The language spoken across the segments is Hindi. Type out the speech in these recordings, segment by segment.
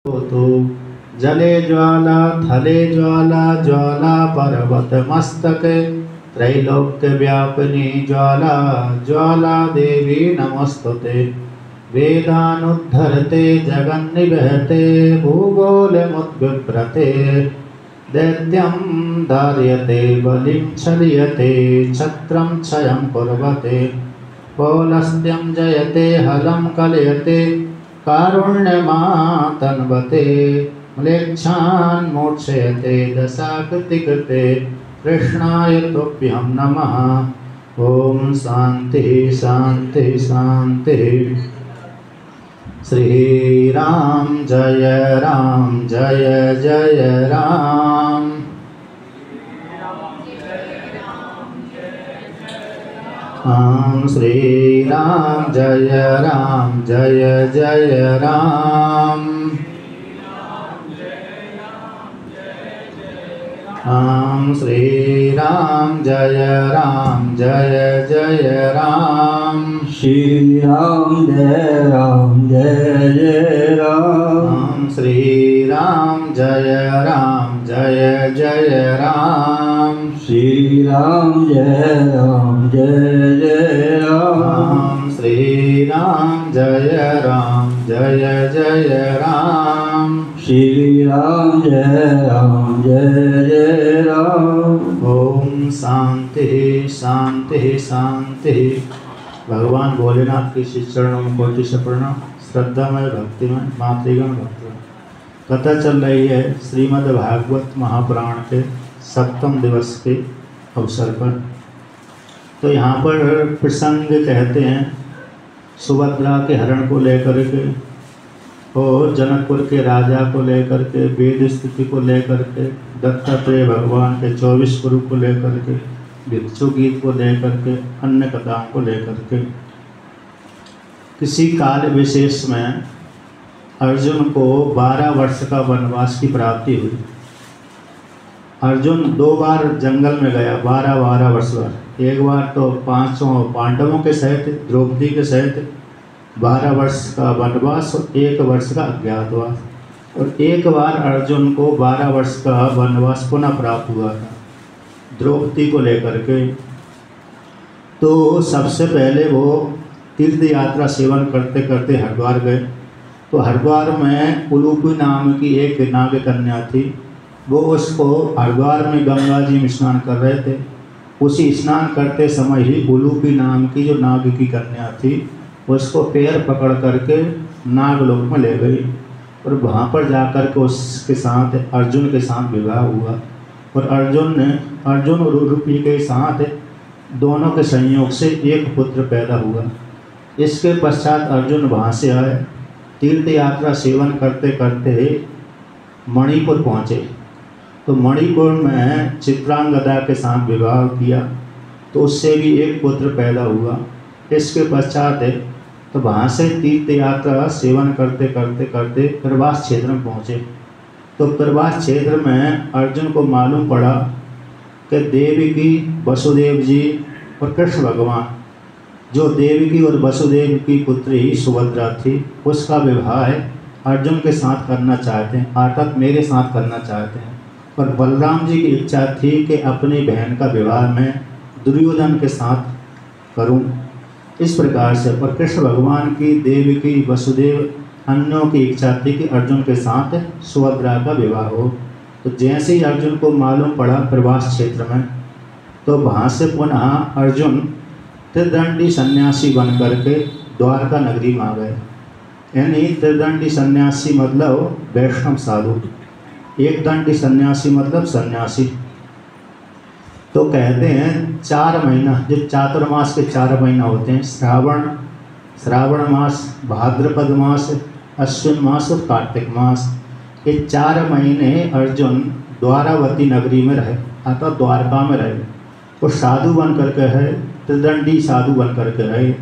तो जले ज्वाला थले ज्वाला ज्वाला पर्वत मस्तके त्रैलोक्य व्यापिनी ज्वाला ज्वाला देवी नमस्तुते। वेदानुद्धरते जगन्निबहते भूगोलमुद्बिभ्रते दैत्यं धार्यते बलिं छलयते छत्रं क्षयं कुर्वते पौलस्त्यं जयते हलं कलयते कारुण्यमातन्वते म्लेच्छान् मोक्षयते दशाकृतिकृते कृष्णाय तुभ्यं नमः। ओम शांति शांति शांति। श्री राम जय जय राम। ओम श्री राम जय जय राम। ओम श्री राम जय जय राम। श्री राम जय राम। ओम श्री राम जय जय राम। श्री राम जय राम। ओम श्री राम जय जय राम। श्री राम जय राम। ओम शांति शांति शांति। भगवान भोलेनाथ के श्री चरणों में कोटि से प्रणाम। श्रद्धामय भक्तिमय मातृगण भक्तगण, कथा चल रही है श्रीमद् भागवत महापुराण के 7वें दिवस के अवसर पर। तो यहाँ पर प्रसंग कहते हैं सुभद्रा के हरण को लेकर के और जनकपुर के राजा को लेकर के, वेद स्थिति को लेकर के, दत्तात्रेय भगवान के 24 गुरु को लेकर के, भिक्षु गीत को लेकर के, अन्य कथाओं को लेकर के। किसी काल विशेष में अर्जुन को 12 वर्ष का वनवास की प्राप्ति हुई। अर्जुन 2 बार जंगल में गया 12 वर्ष बाद। एक बार तो 5 पांडवों के सहित द्रौपदी के सहित 12 वर्ष का वनवास और 1 वर्ष का अज्ञातवास। और एक बार अर्जुन को 12 वर्ष का वनवास पुनः प्राप्त हुआ था द्रौपदी को लेकर के। तो सबसे पहले वो तीर्थ यात्रा सेवन करते करते हरिद्वार गए। तो हरिद्वार में उलूपी नाम की एक नाग कन्या थी। वो उसको हरिद्वार में गंगा जी में स्नान कर रहे थे। उसी स्नान करते समय ही उलूपी नाम की जो नाग की कन्या थी उसको पैर पकड़ करके नागलोक में ले गई और वहाँ पर जाकर के उसके साथ अर्जुन के साथ विवाह हुआ। और अर्जुन और उलूपी के साथ दोनों के संयोग से एक पुत्र पैदा हुआ। इसके पश्चात अर्जुन वहाँ से आए, तीर्थ यात्रा सेवन करते करते मणिपुर पहुँचे। तो मणिपुर में चित्रांगदा के साथ विवाह किया तो उससे भी एक पुत्र पैदा हुआ। इसके पश्चात तो वहाँ से तीर्थ यात्रा सेवन करते करते करते प्रवास क्षेत्र में पहुँचे। तो प्रवास क्षेत्र में अर्जुन को मालूम पड़ा कि देवकी, वसुदेव जी और कृष्ण भगवान, जो देवकी और वसुदेव की पुत्री सुभद्रा थी, उसका विवाह अर्जुन के साथ करना चाहते हैं, अर्थात मेरे साथ करना चाहते हैं। और बलराम जी की इच्छा थी कि अपनी बहन का विवाह मैं दुर्योधन के साथ करूं। इस प्रकार से पर कृष्ण भगवान की, देवकी, वसुदेव अन्यों की इच्छा थी कि अर्जुन के साथ सुभद्रा का विवाह हो। तो जैसे ही अर्जुन को मालूम पड़ा प्रवास क्षेत्र में, तो वहाँ से पुनः अर्जुन त्रिदंडी सन्यासी बन करके द्वारका नगरी में आ गए। यानी त्रिदंडी सन्यासी मतलब वैष्णव साधु, एक दंडी सन्यासी मतलब सन्यासी। तो कहते हैं 4 महीना, जो चातुर्मास के 4 महीना होते हैं, श्रावण मास, भाद्रपद मास, अश्विन मास और कार्तिक मास, ये 4 महीने अर्जुन द्वारावती नगरी में रहे, अर्थात द्वारका में रहे। वो साधु बन करके है, त्रिदंडी साधु बन करके रहे।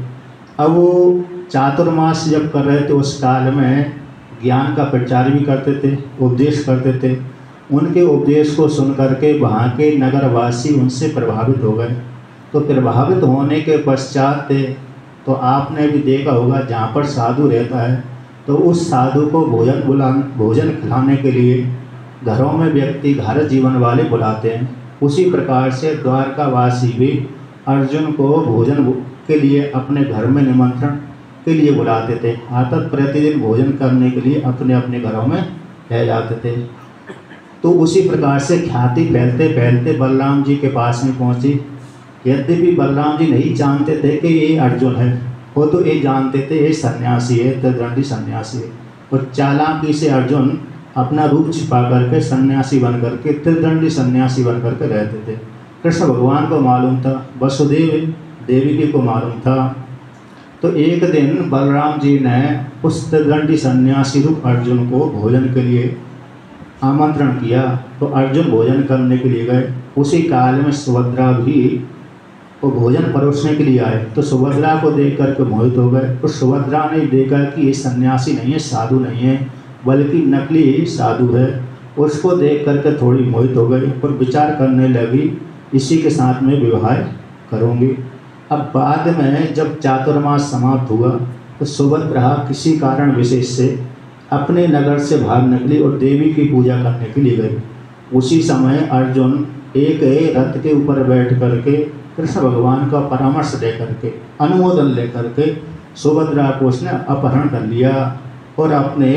अब वो चातुर्मास जब कर रहे थे उस काल में ज्ञान का प्रचार भी करते थे, उपदेश करते थे। उनके उपदेश को सुन करके वहाँ के नगरवासी उनसे प्रभावित हो गए। तो प्रभावित होने के पश्चात तो आपने भी देखा होगा, जहाँ पर साधु रहता है तो उस साधु को भोजन खिलाने के लिए घरों में व्यक्ति घर जीवन वाले बुलाते हैं। उसी प्रकार से द्वारकावासी भी अर्जुन को भोजन के लिए अपने घर में निमंत्रण के लिए बुलाते थे, अर्थात प्रतिदिन भोजन करने के लिए अपने अपने घरों में रह जाते थे। तो उसी प्रकार से ख्याति फैलते फैलते बलराम जी के पास में पहुंची। यद्यपि बलराम जी नहीं जानते थे कि ये अर्जुन है, वो तो ये जानते थे ये सन्यासी है, त्रिदंडी सन्यासी है। और चालाकी से अर्जुन अपना रूप छिपा करके सन्यासी बन करके, त्रिदंडी सन्यासी बन करके रहते थे। कृष्ण भगवान को मालूम था, वसुदेव देवी को मालूम था। तो एक दिन बलराम जी ने उस त्रिदंडी सन्यासी रूप अर्जुन को भोजन के लिए आमंत्रण किया। तो अर्जुन भोजन करने के लिए गए। उसी काल में सुभद्रा भी वो भोजन परोसने के लिए आए। तो सुभद्रा को देख करके मोहित हो गए। तो सुभद्रा ने देखा कि ये सन्यासी नहीं है, साधु नहीं है, बल्कि नकली साधु है। उसको देख करके थोड़ी मोहित हो गई और विचार करने लगी इसी के साथ में विवाह करूँगी। अब बाद में जब चातुर्मास समाप्त हुआ तो सुभद्रा किसी कारण विशेष से अपने नगर से बाहर निकली और देवी की पूजा करने के लिए गई। उसी समय अर्जुन एक रथ के ऊपर बैठ करके कृष्ण भगवान का परामर्श दे करके, अनुमोदन लेकर के सुभद्रा को उसने अपहरण कर लिया और अपने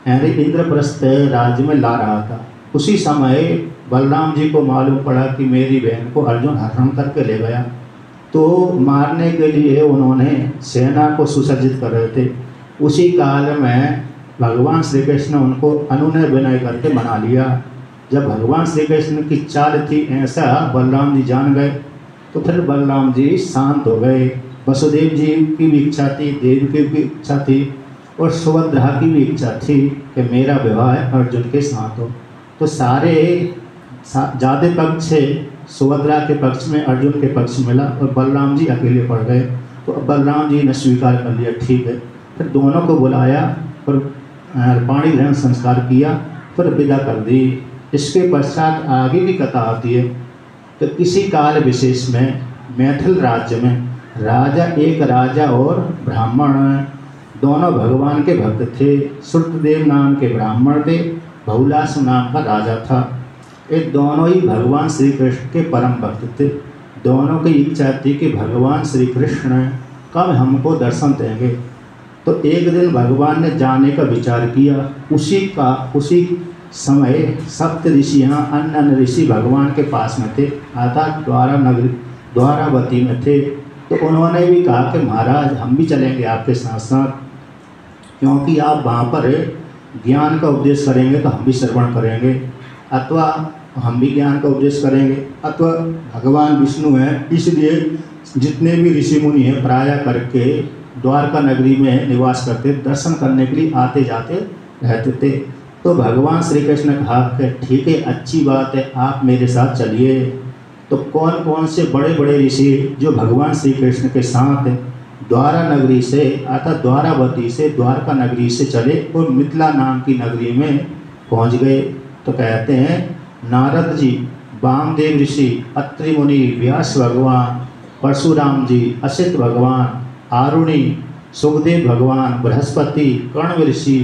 इंद्रप्रस्थ राज्य में ला रहा था। उसी समय बलराम जी को मालूम पड़ा कि मेरी बहन को अर्जुन हरण करके ले गया। तो मारने के लिए उन्होंने सेना को सुसज्जित कर रहे थे। उसी काल में भगवान श्री कृष्ण ने उनको अनुनय विनय करके मना लिया। जब भगवान श्री कृष्ण की चाल थी ऐसा बलराम जी जान गए, तो फिर बलराम जी शांत हो गए। वसुदेव जी की भी इच्छा थी, देव की भी इच्छा थी और सुभद्रा की भी इच्छा थी कि मेरा विवाह अर्जुन के साथ हो। तो सारे ज़्यादा पक्ष सुभद्रा के पक्ष में, अर्जुन के पक्ष मिला और बलराम जी अकेले पड़ गए। तो बलराम जी ने स्वीकार कर लिया, ठीक है। फिर दोनों को बुलाया और पाणी ग्रहण संस्कार किया, फिर विदा कर दी। इसके पश्चात आगे की कथा आती है। तो किसी काल विशेष में मैथिल राज्य में एक राजा और ब्राह्मण दोनों भगवान के भक्त थे। श्रुतदेव नाम के ब्राह्मण थे, बहुलास नाम का राजा था। ये दोनों ही भगवान श्री कृष्ण के परम भक्त थे। दोनों की इच्छा थी कि भगवान श्री कृष्ण कब हमको दर्शन देंगे। तो एक दिन भगवान ने जाने का विचार किया। उसी समय सप्त ऋषि यहाँ अन्य ऋषि भगवान के पास में थे, अर्थात द्वारावती में थे। तो उन्होंने भी कहा कि महाराज हम भी चलेंगे आपके साथ साथ, क्योंकि आप वहाँ पर ज्ञान का उपदेश करेंगे तो हम भी श्रवण करेंगे, अथवा हम भी ज्ञान का उपदेश करेंगे, अथवा भगवान विष्णु हैं, इसलिए जितने भी ऋषि मुनि हैं प्राय करके द्वारका नगरी में निवास करते, दर्शन करने के लिए आते जाते रहते थे। तो भगवान श्री कृष्ण ने कहा कि ठीक है, अच्छी बात है, आप मेरे साथ चलिए। तो कौन कौन से बड़े बड़े ऋषि जो भगवान श्री कृष्ण के साथ द्वारा नगरी से अर्थात द्वारावती से द्वारका नगरी से चले और मिथिला नाम की नगरी में पहुंच गए। तो कहते हैं नारद जी, वामदेव ऋषि, अत्रि मुनि, व्यास भगवान, परशुराम जी, असित भगवान, आरुणि, सुखदेव भगवान, बृहस्पति, कर्ण ऋषि,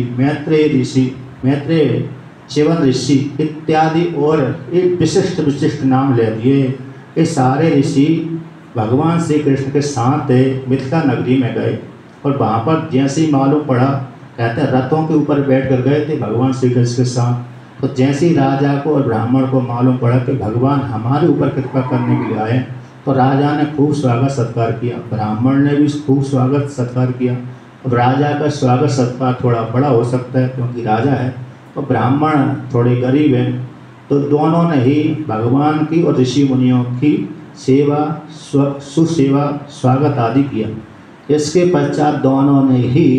मैत्रेय, च्यवन ऋषि इत्यादि और एक विशिष्ट नाम ले दिए। ये सारे ऋषि भगवान श्री कृष्ण के साथ मिथिला नगरी में गए और वहाँ पर जैसे ही मालूम पड़ा, कहते हैं रथों के ऊपर बैठ कर गए थे भगवान श्री कृष्ण के साथ। तो जैसे ही राजा को और ब्राह्मण को मालूम पड़ा कि भगवान हमारे ऊपर कृपा करने के लिए आए, तो राजा ने खूब स्वागत सत्कार किया, ब्राह्मण ने भी खूब स्वागत सत्कार किया। अब राजा का स्वागत सत्कार थोड़ा बड़ा हो सकता है क्योंकि राजा है, और ब्राह्मण थोड़े गरीब हैं। तो दोनों ने ही भगवान की और ऋषि मुनियों की सेवा, सुसेवा, स्वागत आदि किया। इसके पश्चात दोनों ने ही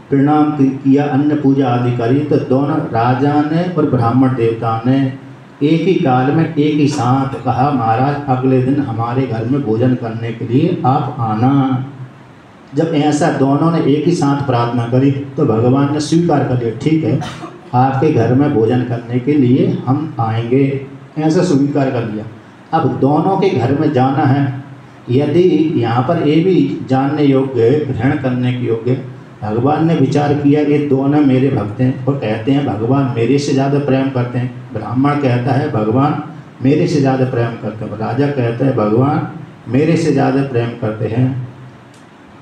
प्रणाम किया, अन्न पूजा आदि करी। तो दोनों राजा ने और ब्राह्मण देवता ने एक ही काल में एक ही साथ कहा, महाराज अगले दिन हमारे घर में भोजन करने के लिए आप आना। जब ऐसा दोनों ने एक ही साथ प्रार्थना करी तो भगवान ने स्वीकार कर लिया, ठीक है आपके घर में भोजन करने के लिए हम आएंगे, ऐसा स्वीकार कर लिया। अब दोनों के घर में जाना है। यदि यहाँ पर ये भी जानने योग्य, ग्रहण करने के योग्य, भगवान ने विचार किया ये दोनों मेरे भक्त हैं और कहते हैं भगवान मेरे से ज़्यादा प्रेम करते हैं। ब्राह्मण कहता है भगवान मेरे से ज़्यादा प्रेम करते हैं, राजा कहता है भगवान मेरे से ज़्यादा प्रेम करते हैं।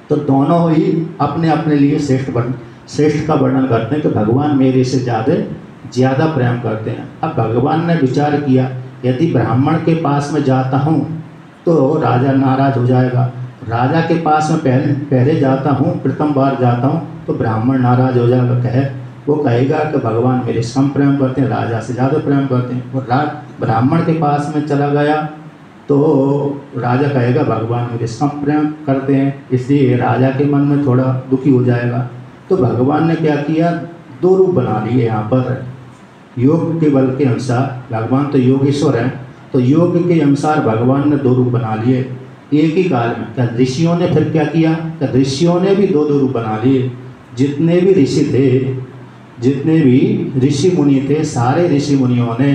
तो दोनों ही अपने अपने लिए श्रेष्ठ का वर्णन करते हैं कि भगवान मेरे से ज़्यादा प्रेम करते हैं। अब भगवान ने विचार किया यदि ब्राह्मण के पास में जाता हूँ तो राजा नाराज हो जाएगा, राजा के पास में पहले जाता हूँ, प्रथम बार जाता हूँ तो ब्राह्मण नाराज हो जाएगा, वो कहेगा कि भगवान मेरे से कम प्रेम करते हैं, राजा से ज़्यादा प्रेम करते हैं। और ब्राह्मण के पास में चला गया तो राजा कहेगा भगवान मेरे से कम प्रेम करते हैं, इसलिए राजा के मन में थोड़ा दुखी हो जाएगा। तो भगवान ने क्या किया, दो रूप बना लिए यहाँ पर योग के बल के अनुसार। भगवान तो योगेश्वर हैं, तो योग के अनुसार भगवान ने दो रूप बना लिए एक ही काल में। क्या ऋषियों ने फिर क्या किया, क्या ऋषियों ने भी दो रूप बना लिए। जितने भी ऋषि थे, जितने भी ऋषि मुनि थे, सारे ऋषि मुनियों ने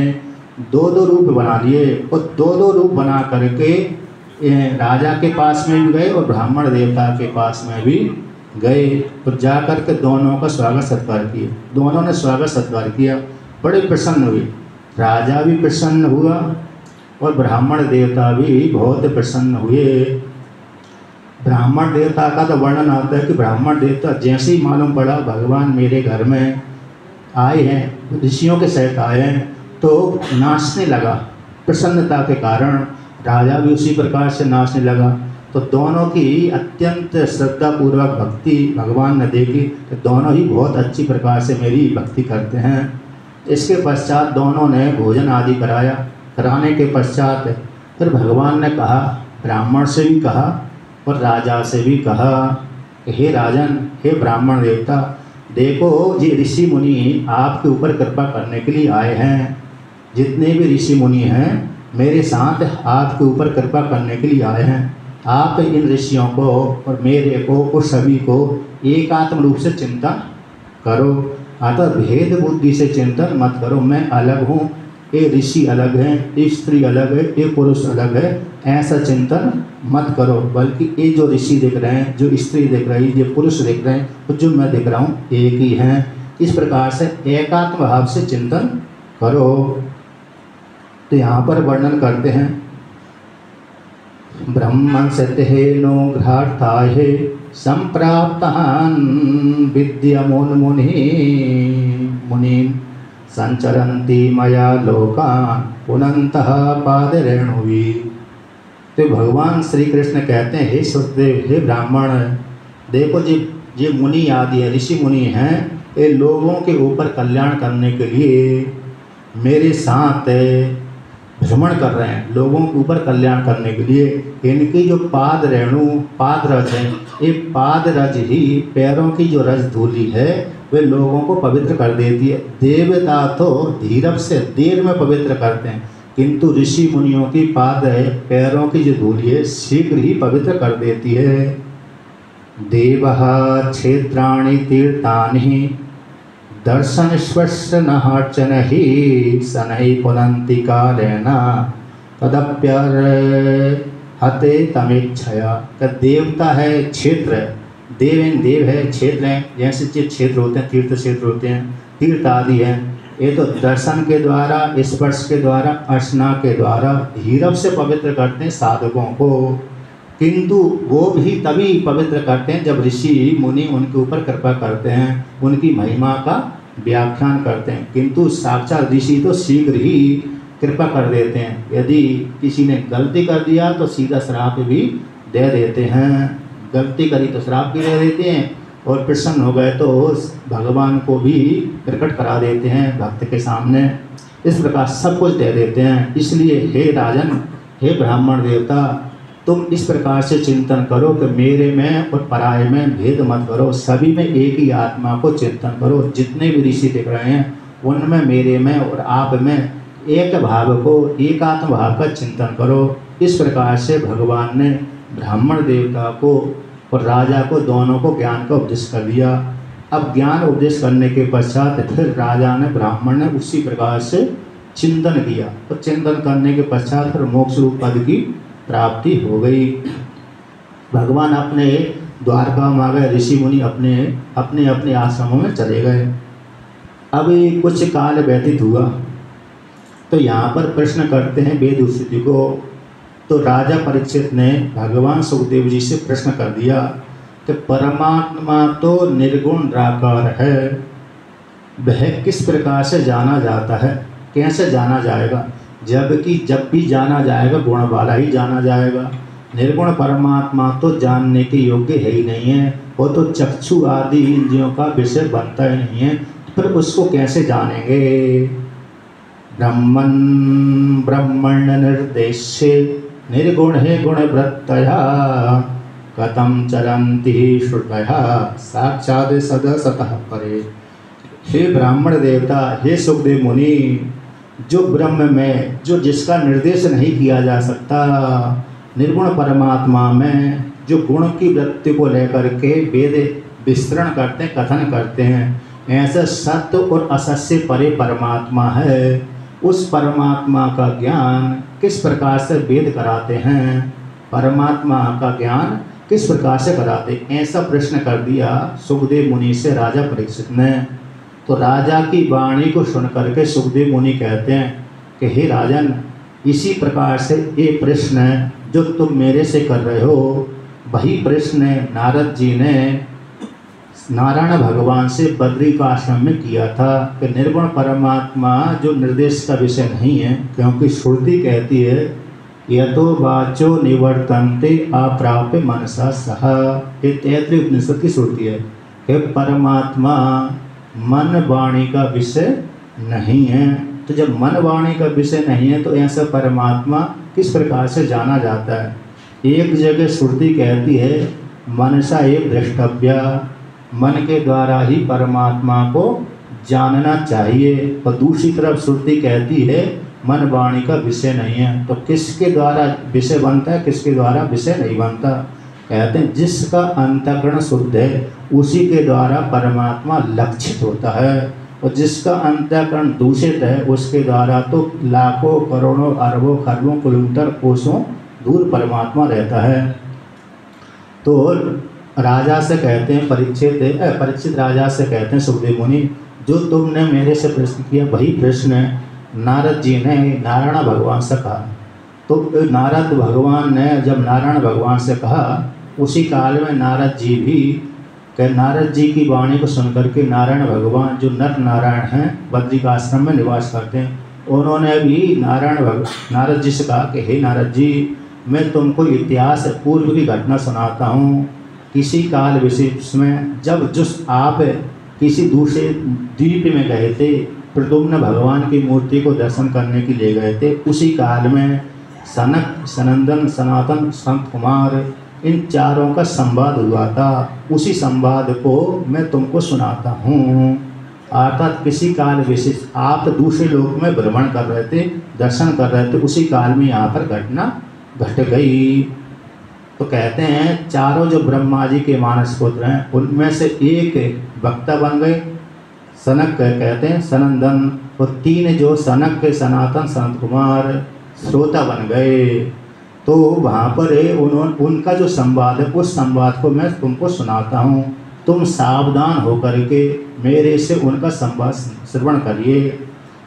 दो रूप बना लिए और दो रूप बना करके राजा के पास में भी गए और ब्राह्मण देवता के पास में भी गए और जा कर के दोनों का स्वागत सत्कार किया। दोनों ने स्वागत सत्कार किया, बड़े प्रसन्न हुए, राजा भी प्रसन्न हुआ और ब्राह्मण देवता भी बहुत प्रसन्न हुए। ब्राह्मण देवता का तो वर्णन आता है कि ब्राह्मण देवता जैसे ही मालूम पड़ा भगवान मेरे घर में आए हैं, ऋषियों के सहित आए हैं, तो नाचने लगा प्रसन्नता के कारण। राजा भी उसी प्रकार से नाचने लगा। तो दोनों की अत्यंत श्रद्धापूर्वक भक्ति भगवान ने देखी, तो दोनों ही बहुत अच्छी प्रकार से मेरी भक्ति करते हैं। इसके पश्चात दोनों ने भोजन आदि कराने के पश्चात फिर भगवान ने कहा, ब्राह्मण से भी कहा और राजा से भी कहा कि हे राजन, हे ब्राह्मण देवता, देखो ये ऋषि मुनि आपके ऊपर कृपा करने के लिए आए हैं। जितने भी ऋषि मुनि हैं मेरे साथ आपके ऊपर कृपा करने के लिए आए हैं। आप इन ऋषियों को और मेरे को और सभी को एकात्म रूप से चिंतन करो, अतः भेद बुद्धि से चिंतन मत करो। मैं अलग हूँ, ये ऋषि अलग हैं, ये स्त्री अलग है, ये पुरुष अलग है, ऐसा चिंतन मत करो। बल्कि ये जो ऋषि दिख रहे हैं, जो स्त्री दिख रही है, जो पुरुष दिख रहे हैं, तो जो मैं दिख रहा हूँ एक ही हैं। इस प्रकार से एकात्म भाव से चिंतन करो। तो यहाँ पर वर्णन करते हैं, ब्रह्मन् सत्यहेनो घ्रार्थाये संप्राप्तान् विद्यमोन्मुनि मुनिन् संचरन्ति मया लोकान् पुनन्तः पादरेणुवि। तो भगवान श्री कृष्ण कहते हैं, हे सुखदेव, हे ब्राह्मण, देखो ये मुनि आदि है, ऋषि मुनि हैं, ये लोगों के ऊपर कल्याण करने के लिए मेरे साथ भ्रमण कर रहे हैं, लोगों के ऊपर कल्याण करने के लिए। इनकी जो पाद रेणु, पाद रज है, ये पाद रज ही पैरों की जो रज धूलि है वे लोगों को पवित्र कर देती है। देवता तो धीरज से देर में पवित्र करते हैं, किंतु ऋषि मुनियों की पाद है, पैरों की जो धूलि है शीघ्र ही पवित्र कर देती है। देवः क्षेत्राणि तीर्थानि दर्शन स्पर्शनहार्चन ही शनै पुनन्ति कालेन तदप्यर्हते तमेच्छया। देवता है क्षेत्र, देव है क्षेत्र है, जैसे क्षेत्र होते हैं, तीर्थ क्षेत्र होते हैं, तीर्थ आदि हैं, ये तो दर्शन के द्वारा, स्पर्श के द्वारा, अर्चना के द्वारा धीरज से पवित्र करते हैं साधकों को। किंतु वो भी तभी पवित्र करते हैं जब ऋषि मुनि उनके ऊपर कृपा करते हैं, उनकी महिमा का व्याख्यान करते हैं। किंतु साक्षात ऋषि तो शीघ्र ही कृपा कर देते हैं। यदि किसी ने गलती कर दिया तो सीधा श्राप भी दे देते हैं, गलती करी तो श्राप भी दे देते हैं, और प्रसन्न हो गए तो भगवान को भी प्रकट करा देते हैं भक्त के सामने। इस प्रकार सब कुछ दे देते हैं। इसलिए हे राजन, हे ब्राह्मण देवता, तुम इस प्रकार से चिंतन करो कि मेरे में और पराये में भेद मत करो, सभी में एक ही आत्मा को चिंतन करो। जितने भी ऋषि दिख रहे हैं उनमें, मेरे में और आप में एक भाव को, एकात्म भाव का चिंतन करो। इस प्रकार से भगवान ने ब्राह्मण देवता को और राजा को, दोनों को ज्ञान का उपदेश कर दिया। अब ज्ञान उपदेश करने के पश्चात फिर राजा ने, ब्राह्मण ने उसी प्रकार से चिंतन किया, और चिंतन करने के पश्चात फिर मोक्ष रूप पद की प्राप्ति हो गई। भगवान अपने द्वारका में आ गए, ऋषि मुनि अपने अपने अपने आश्रमों में चले गए। अभी कुछ काल व्यतीत हुआ तो यहाँ पर प्रश्न करते हैं वेदुषि को। तो राजा परीक्षित ने भगवान सुखदेव जी से प्रश्न कर दिया कि परमात्मा तो निर्गुण निराकार है, वह किस प्रकार से जाना जाता है, कैसे जाना जाएगा? जबकि जब भी जाना जाएगा गुण वाला ही जाना जाएगा। निर्गुण परमात्मा तो जानने के योग्य है ही नहीं है, वो तो चक्षु आदि इंद्रियों का विषय बनता ही नहीं है, फिर उसको कैसे जानेंगे? ब्रह्मन् ब्रह्मण्य निर्देश्य निर्गुण है गुण वृत्तया कथम चरन्ति श्रुतयः साक्षात् सदसतः परे। हे ब्राह्मण देवता, हे सुखदेव मुनि, जो ब्रह्म में जो जिसका निर्देश नहीं किया जा सकता, निर्गुण परमात्मा में जो गुण की वृत्ति को लेकर के वेद विस्तरण करते हैं, कथन करते हैं, ऐसा सत्य और असत्य से परे परमात्मा है। उस परमात्मा का ज्ञान किस प्रकार से वेद कराते हैं, परमात्मा का ज्ञान किस प्रकार से कराते, ऐसा प्रश्न कर दिया सुखदेव मुनि से राजा परीक्षित ने। तो राजा की वाणी को सुन करके सुखदेव मुनि कहते हैं कि हे राजन, इसी प्रकार से ये प्रश्न जो तुम मेरे से कर रहे हो, वही प्रश्न नारद जी ने नारायण भगवान से बद्रिकाश्रम में किया था कि निर्गुण परमात्मा जो निर्देश का विषय नहीं है, क्योंकि श्रुति कहती है यतो वाचो निवर्तन्ते अप्राप्य मनसा सह। ये तैत्तिरीय उपनिषद की श्रुति है कि परमात्मा मन वाणी का विषय नहीं है। तो जब मन वाणी का विषय नहीं है तो ऐसा परमात्मा किस प्रकार से जाना जाता है? एक जगह श्रुति कहती है मनसा एक द्रष्टव्य, मन के द्वारा ही परमात्मा को जानना चाहिए, और दूसरी तरफ श्रुति कहती है मन वाणी का विषय नहीं है। तो किसके द्वारा विषय बनता है, किसके द्वारा विषय नहीं बनता? कहते हैं जिसका अंतःकरण शुद्ध है उसी के द्वारा परमात्मा लक्षित होता है, और जिसका अंतःकरण दूषित है उसके द्वारा तो लाखों करोड़ों अरबों खरबों किलोमीटर कोसों दूर परमात्मा रहता है। तो राजा से कहते हैं परीक्षित राजा से कहते हैं सुखदेव मुनि, जो तुमने मेरे से प्रश्न किया वही प्रश्न नारद जी ने नारायण भगवान से कहा। तो नारद भगवान ने जब नारायण भगवान से कहा, उसी काल में नारद जी भी नारद जी की वाणी को सुनकर के नारायण भगवान जो नर नारायण हैं बद्रिकाश्रम में निवास करते हैं, उन्होंने भी नारद जी से कहा कि हे नारद जी, मैं तुमको इतिहास पूर्व की घटना सुनाता हूँ। किसी काल विशेष में जब आप किसी दूसरे द्वीप में गए थे, प्रद्युम्न भगवान की मूर्ति को दर्शन करने के लिए गए थे, उसी काल में सनक, सनंदन, सनातन, संत कुमार, इन चारों का संवाद हुआ था। उसी संवाद को मैं तुमको सुनाता हूँ। अर्थात किसी काल विशेष आप दूसरे लोक में भ्रमण कर रहे थे, दर्शन कर रहे थे, उसी काल में यहाँ पर घटना घट गई। तो कहते हैं चारों जो ब्रह्मा जी के मानस पुत्र हैं उनमें से एक वक्ता बन गए, सनक कहते हैं सनंदन, और तीन जो सनक के सनातन संत कुमार श्रोता बन गए। तो वहाँ पर उनका जो संवाद है उस संवाद को मैं तुमको सुनाता हूँ, तुम सावधान होकर के मेरे से उनका संवाद श्रवण करिए।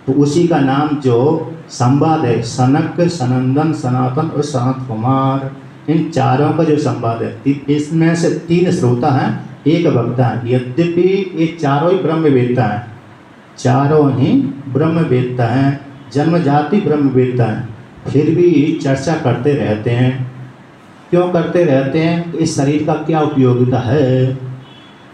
तो उसी का नाम जो संवाद है सनक, सनंदन, सनातन और सनत कुमार, इन चारों का जो संवाद है, इसमें से तीन श्रोता हैं, एक वक्ता है। यद्यपि ये चारों ही ब्रह्मवेत्ता हैं, चारों ही ब्रह्मवेत्ता हैं, जन्मजाति ब्रह्मवेत्ता हैं, फिर भी चर्चा करते रहते हैं। क्यों करते रहते हैं? इस शरीर का क्या उपयोगिता है?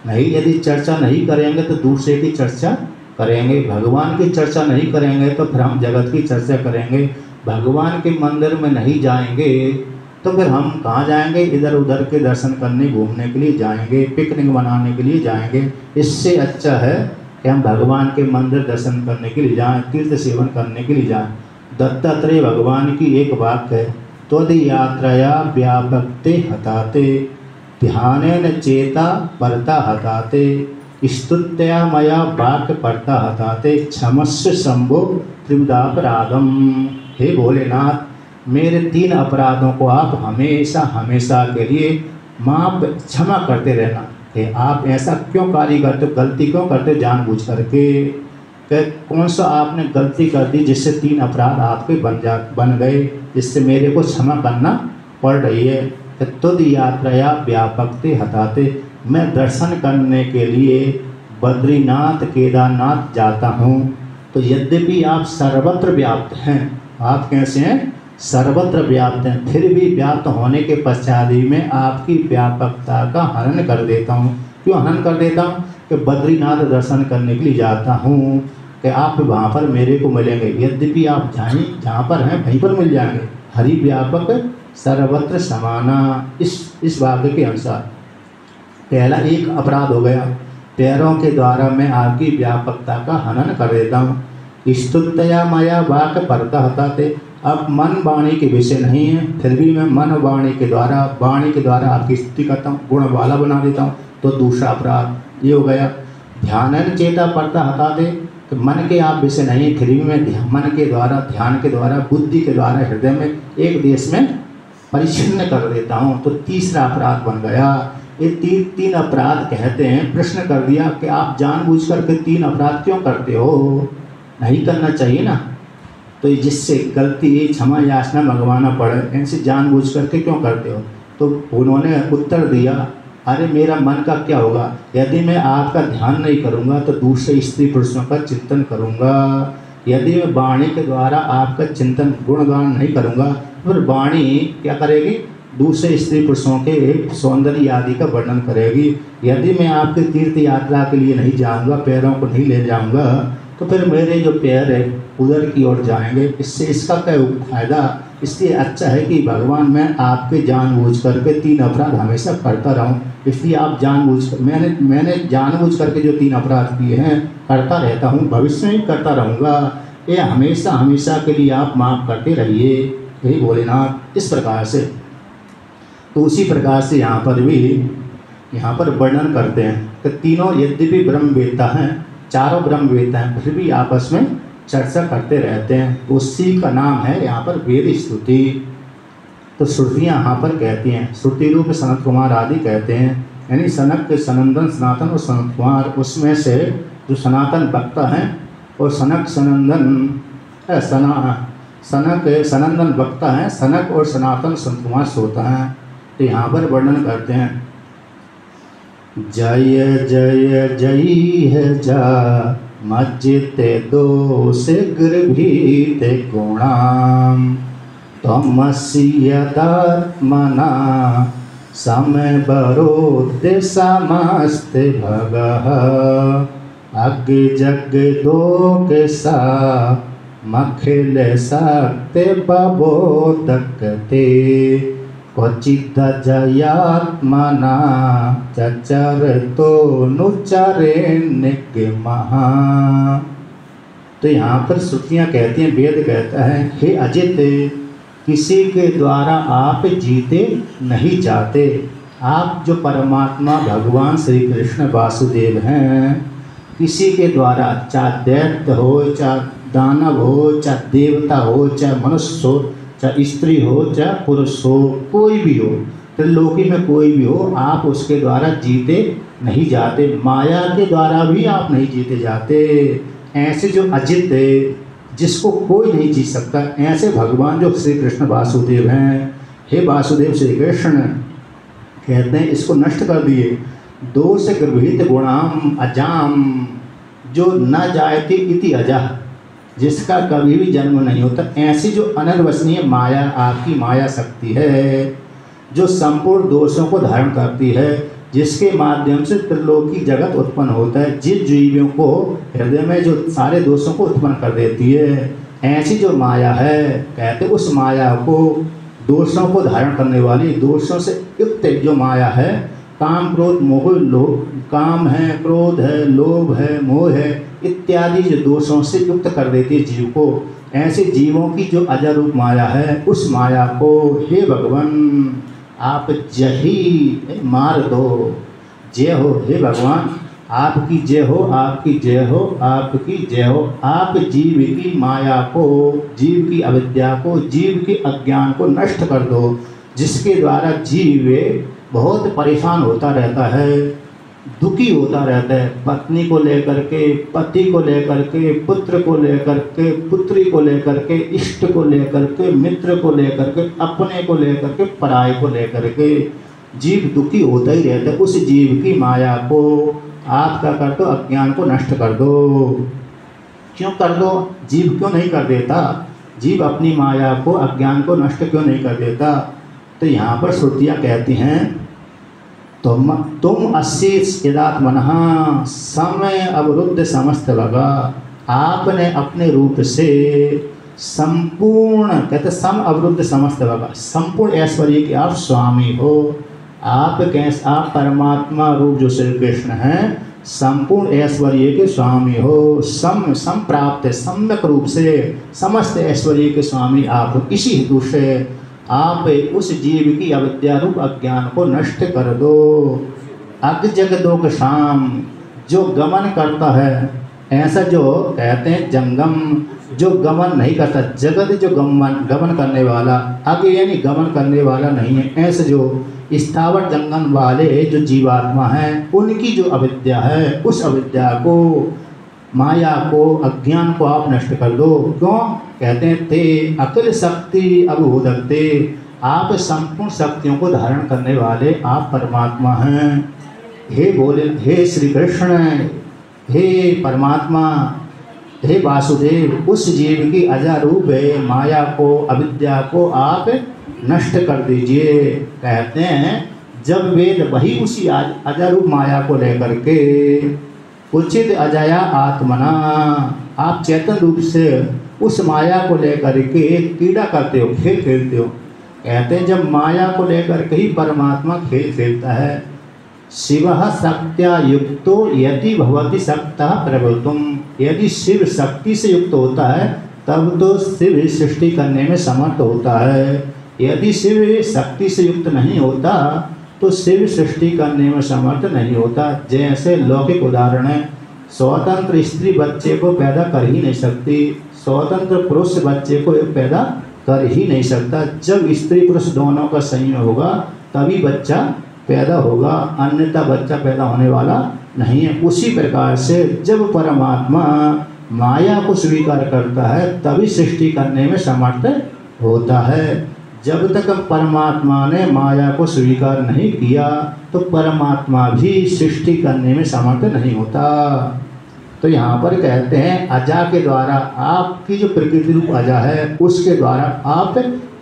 नहीं, यदि चर्चा नहीं करेंगे तो दूसरे की चर्चा करेंगे, भगवान की चर्चा नहीं करेंगे तो फिर हम जगत की चर्चा करेंगे। भगवान के मंदिर में नहीं जाएंगे तो फिर हम कहाँ जाएंगे? इधर उधर के दर्शन करने, घूमने के लिए जाएंगे, पिकनिक मनाने के लिए जाएंगे। इससे अच्छा है कि हम भगवान के मंदिर दर्शन करने के लिए जाएं, तीर्थ सेवन करने के लिए जाएं। दत्तात्रेय भगवान की एक वाक्य है, त्वद यात्रया व्यापकते हताते ध्यानेन चेता परता हताते स्तुत्या मया वाक्य परता हताते क्षमस्व शंभो त्रिविधापराधम। हे भोलेनाथ, मेरे तीन अपराधों को आप हमेशा हमेशा के लिए माप क्षमा करते रहना कि आप ऐसा क्यों कार्य करते हो, गलती क्यों करते हो जानबूझ करके, कि कौन सा आपने गलती कर दी जिससे 3 अपराध आपके बन गए, जिससे मेरे को क्षमा करना पड़ रही है। कि तुद यात्राया व्यापकते हटाते, मैं दर्शन करने के लिए बद्रीनाथ केदारनाथ जाता हूँ। तो यद्यपि आप सर्वत्र व्याप्त हैं, आप कैसे हैं, सर्वत्र व्याप्त हैं, फिर भी व्याप्त होने के पश्चात ही मैं आपकी व्यापकता का हनन कर देता हूँ। क्यों हनन कर देता हूँ? कि बद्रीनाथ दर्शन करने के लिए जाता हूँ कि आप वहाँ पर मेरे को मिलेंगे। यद्यपि आप जहाँ पर हैं वहीं पर मिल जाएंगे। हरि व्यापक सर्वत्र समाना, इस वाक्य के अनुसार पहला एक अपराध हो गया, पैरों के द्वारा मैं आपकी व्यापकता का हनन कर देता हूँ। स्तुतया माया वाक परता हटाते, अब मन वाणी के विषय नहीं है, फिर भी मैं मन वाणी के द्वारा आपकी स्तुति करता हूँ, गुण वाला बना देता हूँ। तो दूसरा अपराध ये हो गया। ध्यान चेता परता हटाते, तो मन के आप विषय नहीं, फिर भी मैं मन के द्वारा, ध्यान के द्वारा, बुद्धि के द्वारा हृदय में एक देश में परिच्छिन्न कर देता हूँ। तो तीसरा अपराध बन गया। ये तीन अपराध कहते हैं। प्रश्न कर दिया कि आप जानबूझ करके 3 अपराध क्यों करते हो, नहीं करना चाहिए ना। तो जिससे गलती क्षमा याचना मंगवाना पड़े, ऐसे जानबूझ करके क्यों करते हो? तो उन्होंने उत्तर दिया, अरे मेरा मन का क्या होगा, यदि मैं आपका ध्यान नहीं करूँगा तो दूसरे स्त्री पुरुषों का चिंतन करूँगा। यदि मैं वाणी के द्वारा आपका चिंतन गुणगान नहीं करूँगा, फिर वाणी क्या करेगी, दूसरे स्त्री पुरुषों के सौंदर्य आदि का वर्णन करेगी। यदि मैं आपके तीर्थ यात्रा के लिए नहीं जाऊँगा, पैरों को नहीं ले जाऊँगा, तो फिर मेरे जो पैर है उधर की ओर जाएंगे। इससे इसका क्या फायदा? इसलिए अच्छा है कि भगवान मैं आपके जानबूझ करके 3 अपराध हमेशा करता रहूं। इसलिए आप जानबूझ कर, मैंने जानबूझ करके जो 3 अपराध किए हैं करता रहता हूं, भविष्य में करता रहूँगा। ये हमेशा हमेशा के लिए आप माफ़ करते रहिए हे भोलेनाथ। इस प्रकार से, तो उसी प्रकार से यहाँ पर वर्णन करते हैं कि तीनों यद्यपि ब्रह्मवेत्ता हैं, चारों ब्रह्मवेत्ता हैं, फिर भी आपस में चर्चा करते रहते हैं। उसी का नाम है यहाँ पर वेद श्रुति। तो श्रुतियाँ यहाँ पर कहती हैं, श्रुति रूप सनत कुमार आदि कहते हैं, यानी सनक के सनंदन सनातन और सनत कुमार, उसमें से जो सनातन वक्ता हैं और सनक सनंदन वक्ता हैं, सनक और सनातन संत कुमार श्रोता हैं। तो यहाँ पर वर्णन करते हैं, जय जय जय है जा मज्जिते दो शीघ्र भीते गुणाम तमस्य यदात्मना समय बरोदे समस्ते भगः अग्नि जग दो के सा मखिल सकते बबोदकते क्वचित जयात्मना चचर तो नुचरे निगमः। तो यहाँ पर श्रुतियाँ कहती हैं, वेद कहता है, हे अजित, किसी के द्वारा आप जीते नहीं जाते। आप जो परमात्मा भगवान श्री कृष्ण वासुदेव हैं, किसी के द्वारा, चाहे दैत्य हो, चाहे दानव हो, चाहे देवता हो, चाहे मनुष्य हो, चाहे स्त्री हो, चाहे पुरुष हो, कोई भी हो, त्रिलोकी में कोई भी हो, आप उसके द्वारा जीते नहीं जाते। माया के द्वारा भी आप नहीं जीते जाते। ऐसे जो अजित है, जिसको कोई नहीं जीत सकता, ऐसे भगवान जो श्री कृष्ण वासुदेव हैं, हे वासुदेव श्री कृष्ण कहते हैं, इसको नष्ट कर दिए। दोष गृहीत गुणाम अजाम, जो न जायते इति अजा, जिसका कभी भी जन्म नहीं होता, ऐसी जो अनर्वसनीय माया, आपकी माया शक्ति है, जो संपूर्ण दोषों को धारण करती है, जिसके माध्यम से त्रिलोकी जगत उत्पन्न होता है, जिन जीवियों को हृदय में जो सारे दोषों को उत्पन्न कर देती है, ऐसी जो माया है, कहते उस माया को, दोषों को धारण करने वाली, दोषों से युक्त जो माया है, काम क्रोध मोह, काम है, क्रोध है, लोभ है, मोह है इत्यादि जो दोषों से युक्त कर देती है जीव को, ऐसे जीवों की जो अजर रूप माया है, उस माया को हे भगवान आप जही मार दो। जय हो हे भगवान, आपकी जय हो, आपकी जय हो, आपकी जय हो। आप जीव की माया को, जीव की अविद्या को, जीव के अज्ञान को नष्ट कर दो, जिसके द्वारा जीव बहुत परेशान होता रहता है, दुखी होता रहता है, पत्नी को लेकर के, पति को लेकर के, पुत्र को लेकर के, पुत्री को लेकर के, इष्ट को लेकर के, मित्र को लेकर के, अपने को लेकर के, पराये को लेकर के जीव दुखी होता ही रहता है। उस जीव की माया को आप क्या कर दो, अज्ञान को नष्ट कर दो। क्यों कर दो? जीव क्यों नहीं कर देता? जीव अपनी माया को, अज्ञान को नष्ट क्यों नहीं कर देता? तो यहाँ पर श्रुतियाँ कहती हैं, तुम अस्सी यदात्मनः समय अवरुद्ध समस्त लगा। आपने अपने रूप से संपूर्ण, कहते सम अवरुद्ध समस्त लगा, संपूर्ण ऐश्वर्य के आप स्वामी हो। आप कैसे? आप परमात्मा रूप जो श्री कृष्ण हैं, संपूर्ण ऐश्वर्य के स्वामी हो। सम प्राप्त, सम्यक रूप से समस्त ऐश्वर्य के स्वामी आप हो। इसी हेतु से आप उस जीव की अविद्या रूप अज्ञान को नष्ट कर दो। अग जगदोक शाम, जो गमन करता है, ऐसा जो कहते हैं जंगम, जो गमन नहीं करता, जगत जो गमन करने वाला, अग यानी गमन करने वाला नहीं है, ऐसे जो स्थावर जंगम वाले जो जीवात्मा हैं, उनकी जो अविद्या है, उस अविद्या को, माया को, अज्ञान को आप नष्ट कर दो। क्यों? कहते हैं ते अखिल शक्ति अभूदत्ते, आप संपूर्ण शक्तियों को धारण करने वाले आप परमात्मा हैं। हे बोले, हे श्री कृष्ण, हे परमात्मा, हे वासुदेव, उस जीव की अजारूप है माया को, अविद्या को आप नष्ट कर दीजिए। कहते हैं जब वेद वही उसी अजारूप माया को लेकर के उचित अजया आत्मना, आप चेतन रूप से उस माया को लेकर के क्रीड़ा करते हो, खेल खेलते हो। कहते हैं जब माया को लेकर के ही परमात्मा खेल खेलता है, शिवः शक्त्या युक्तो यदि भवति शक्तः प्रभुत्वम, यदि शिव शक्ति से युक्त होता है तब तो शिव सृष्टि करने में समर्थ होता है। यदि शिव शक्ति से युक्त नहीं होता तो शिव सृष्टि करने में समर्थ नहीं होता। जैसे लौकिक उदाहरण है, स्वतंत्र स्त्री बच्चे को पैदा कर ही नहीं सकती, स्वतंत्र पुरुष बच्चे को पैदा कर ही नहीं सकता। जब स्त्री पुरुष दोनों का संयोग होगा तभी बच्चा पैदा होगा, अन्यथा बच्चा पैदा होने वाला नहीं है। उसी प्रकार से जब परमात्मा माया को स्वीकार करता है तभी सृष्टि करने में समर्थ होता है। जब तक परमात्मा ने माया को स्वीकार नहीं किया तो परमात्मा भी सृष्टि करने में समर्थ नहीं होता। तो यहाँ पर कहते हैं अजा के द्वारा, आपकी जो प्रकृति रूप अजा है उसके द्वारा आप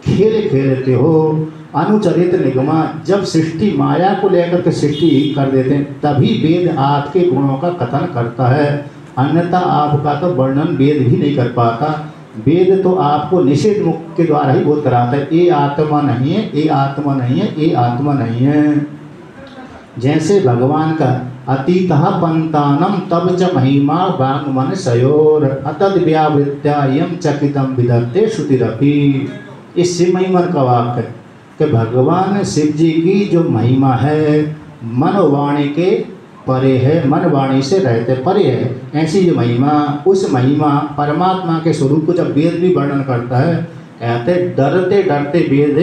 खेल खेलते हो। अनुचरित निगमा, जब सृष्टि माया को लेकर के सृष्टि कर देते हैं तभी वेद आपके गुणों का कथन करता है, अन्यथा आपका तो वर्णन वेद भी नहीं कर पाता। वेद तो आपको निषेध मुक्त के द्वारा ही बोध कराता है, ये आत्मा नहीं है, ये आत्मा नहीं है, ये आत्मा नहीं है। जैसे भगवान का अतीतः पंतानम तब च महिमा वांगमन सयोर अतद व्यावृत्या यम चकितम विदत्ते श्रुतिरपि। इस शिव महिमन का वाक्य है कि भगवान शिव जी की जो महिमा है मन वाणी के परे है, मन वाणी से रहते परे है। ऐसी जो महिमा, उस महिमा परमात्मा के स्वरूप को जब वेद भी वर्णन करता है, कहते डरते डरते वेद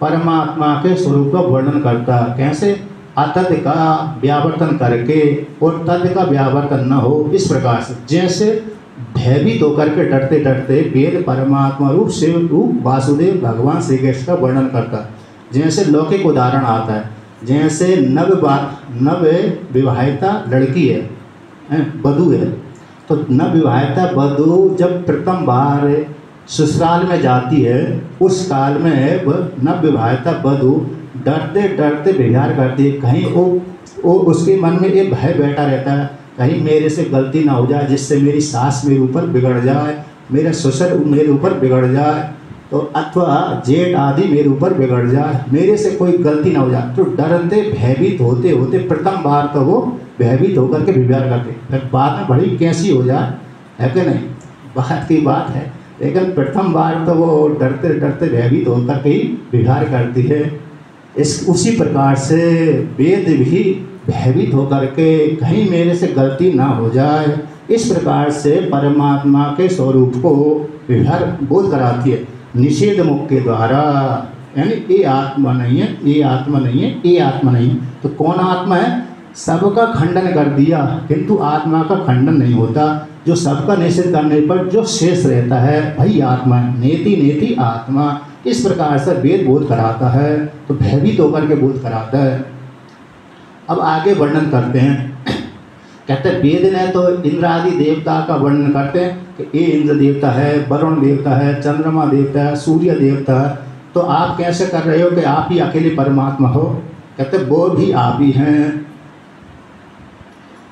परमात्मा के स्वरूप का वर्णन करता है। कैसे? अतद का व्यावर्तन करके और तद का व्यावर्तन न हो, इस प्रकार से। जैसे भयभीत होकर के डरते डरते वेद परमात्मा रूप शिव रूप वासुदेव भगवान श्री कृष्ण का वर्णन करता है। जैसे लौकिक उदाहरण आता है, जैसे नव विवाहिता लड़की है, वधू है, तो नव विवाहिता वधू जब प्रथम बार ससुराल में जाती है उस काल में वह नव विवाहिता वधू डरते डरते व्यवहार करती है। कहीं वो उसके मन में एक भय बैठा रहता है, कहीं मेरे से गलती ना हो जाए जिससे मेरी सास मेरे ऊपर बिगड़ जाए, मेरा ससुर मेरे ऊपर बिगड़ जाए, तो अथवा जेठ आदि मेरे ऊपर बिगड़ जाए, मेरे से कोई गलती ना हो जाए। तो डरते भयभीत होते होते प्रथम बार तो वो भयभीत होकर के व्यवहार करते, फिर बाद में बड़ी कैसी हो जाए, है कि नहीं, बात की बात है। लेकिन प्रथम बार तो वो डरते डरते भयभीत होकर के ही व्यवहार करती है। उसी प्रकार से वेद भी भयभीत होकर के कहीं मेरे से गलती ना हो जाए, इस प्रकार से परमात्मा के स्वरूप को व्यवहार बोध कराती है निषेध मुख के द्वारा। यानी ये आत्मा नहीं है, ये आत्मा नहीं है, ये आत्मा नहीं है। तो कौन आत्मा है? सबका खंडन कर दिया, किंतु आत्मा का खंडन नहीं होता। जो सबका निषेध करने पर जो शेष रहता है वही आत्मा है। नेति नेति आत्मा, इस प्रकार से वेद बोध कराता है, तो भयभीत होकर के बोध कराता है। अब आगे वर्णन करते हैं। कहते हैं वेद ने तो इंद्र आदि देवता का वर्णन करते हैं कि ये इंद्र देवता है, वरुण देवता है, चंद्रमा देवता है, सूर्य देवता है। तो आप कैसे कर रहे हो कि आप ही अकेले परमात्मा हो? कहते वो भी आप ही हैं।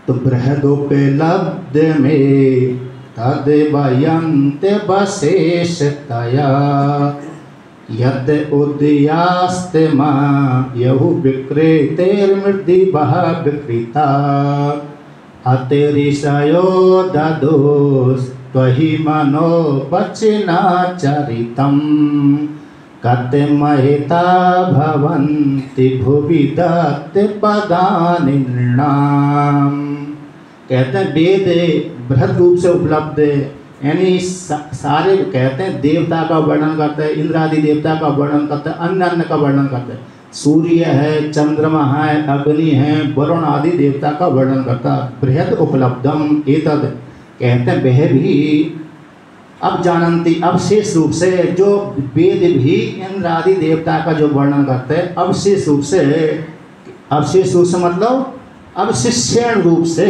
तो बृहदोपलब्ध में तद्वयन्त वशेषतया यद उदयास्ते मां यहु विक्रेतेर्मृदि बह विकृता अतिरिषयो ददोस् त्वहि मनो वचना चरितम् कथमहिता भवन्ति भुवि दत्त पदानि नृणाम्। कहते हैं वेद बृहद रूप से उपलब्ध है, यानी सारे कहते हैं देवता का वर्णन करते हैं, इंद्र आदि देवता का वर्णन करते हैं, अन्य अन्य का वर्णन करते हैं। सूर्य है, चंद्रमा है, अग्नि है, वरुण आदि देवता का वर्णन करता है। बृहद उपलब्धम एतद, कहते हैं वह भी अब जानती, अब शेष रूप से जो वेद भी इंद्र आदि देवता का जो वर्णन करते हैं, अब शेष रूप से, अब शेष रूप से मतलब अब शिष्यण रूप से,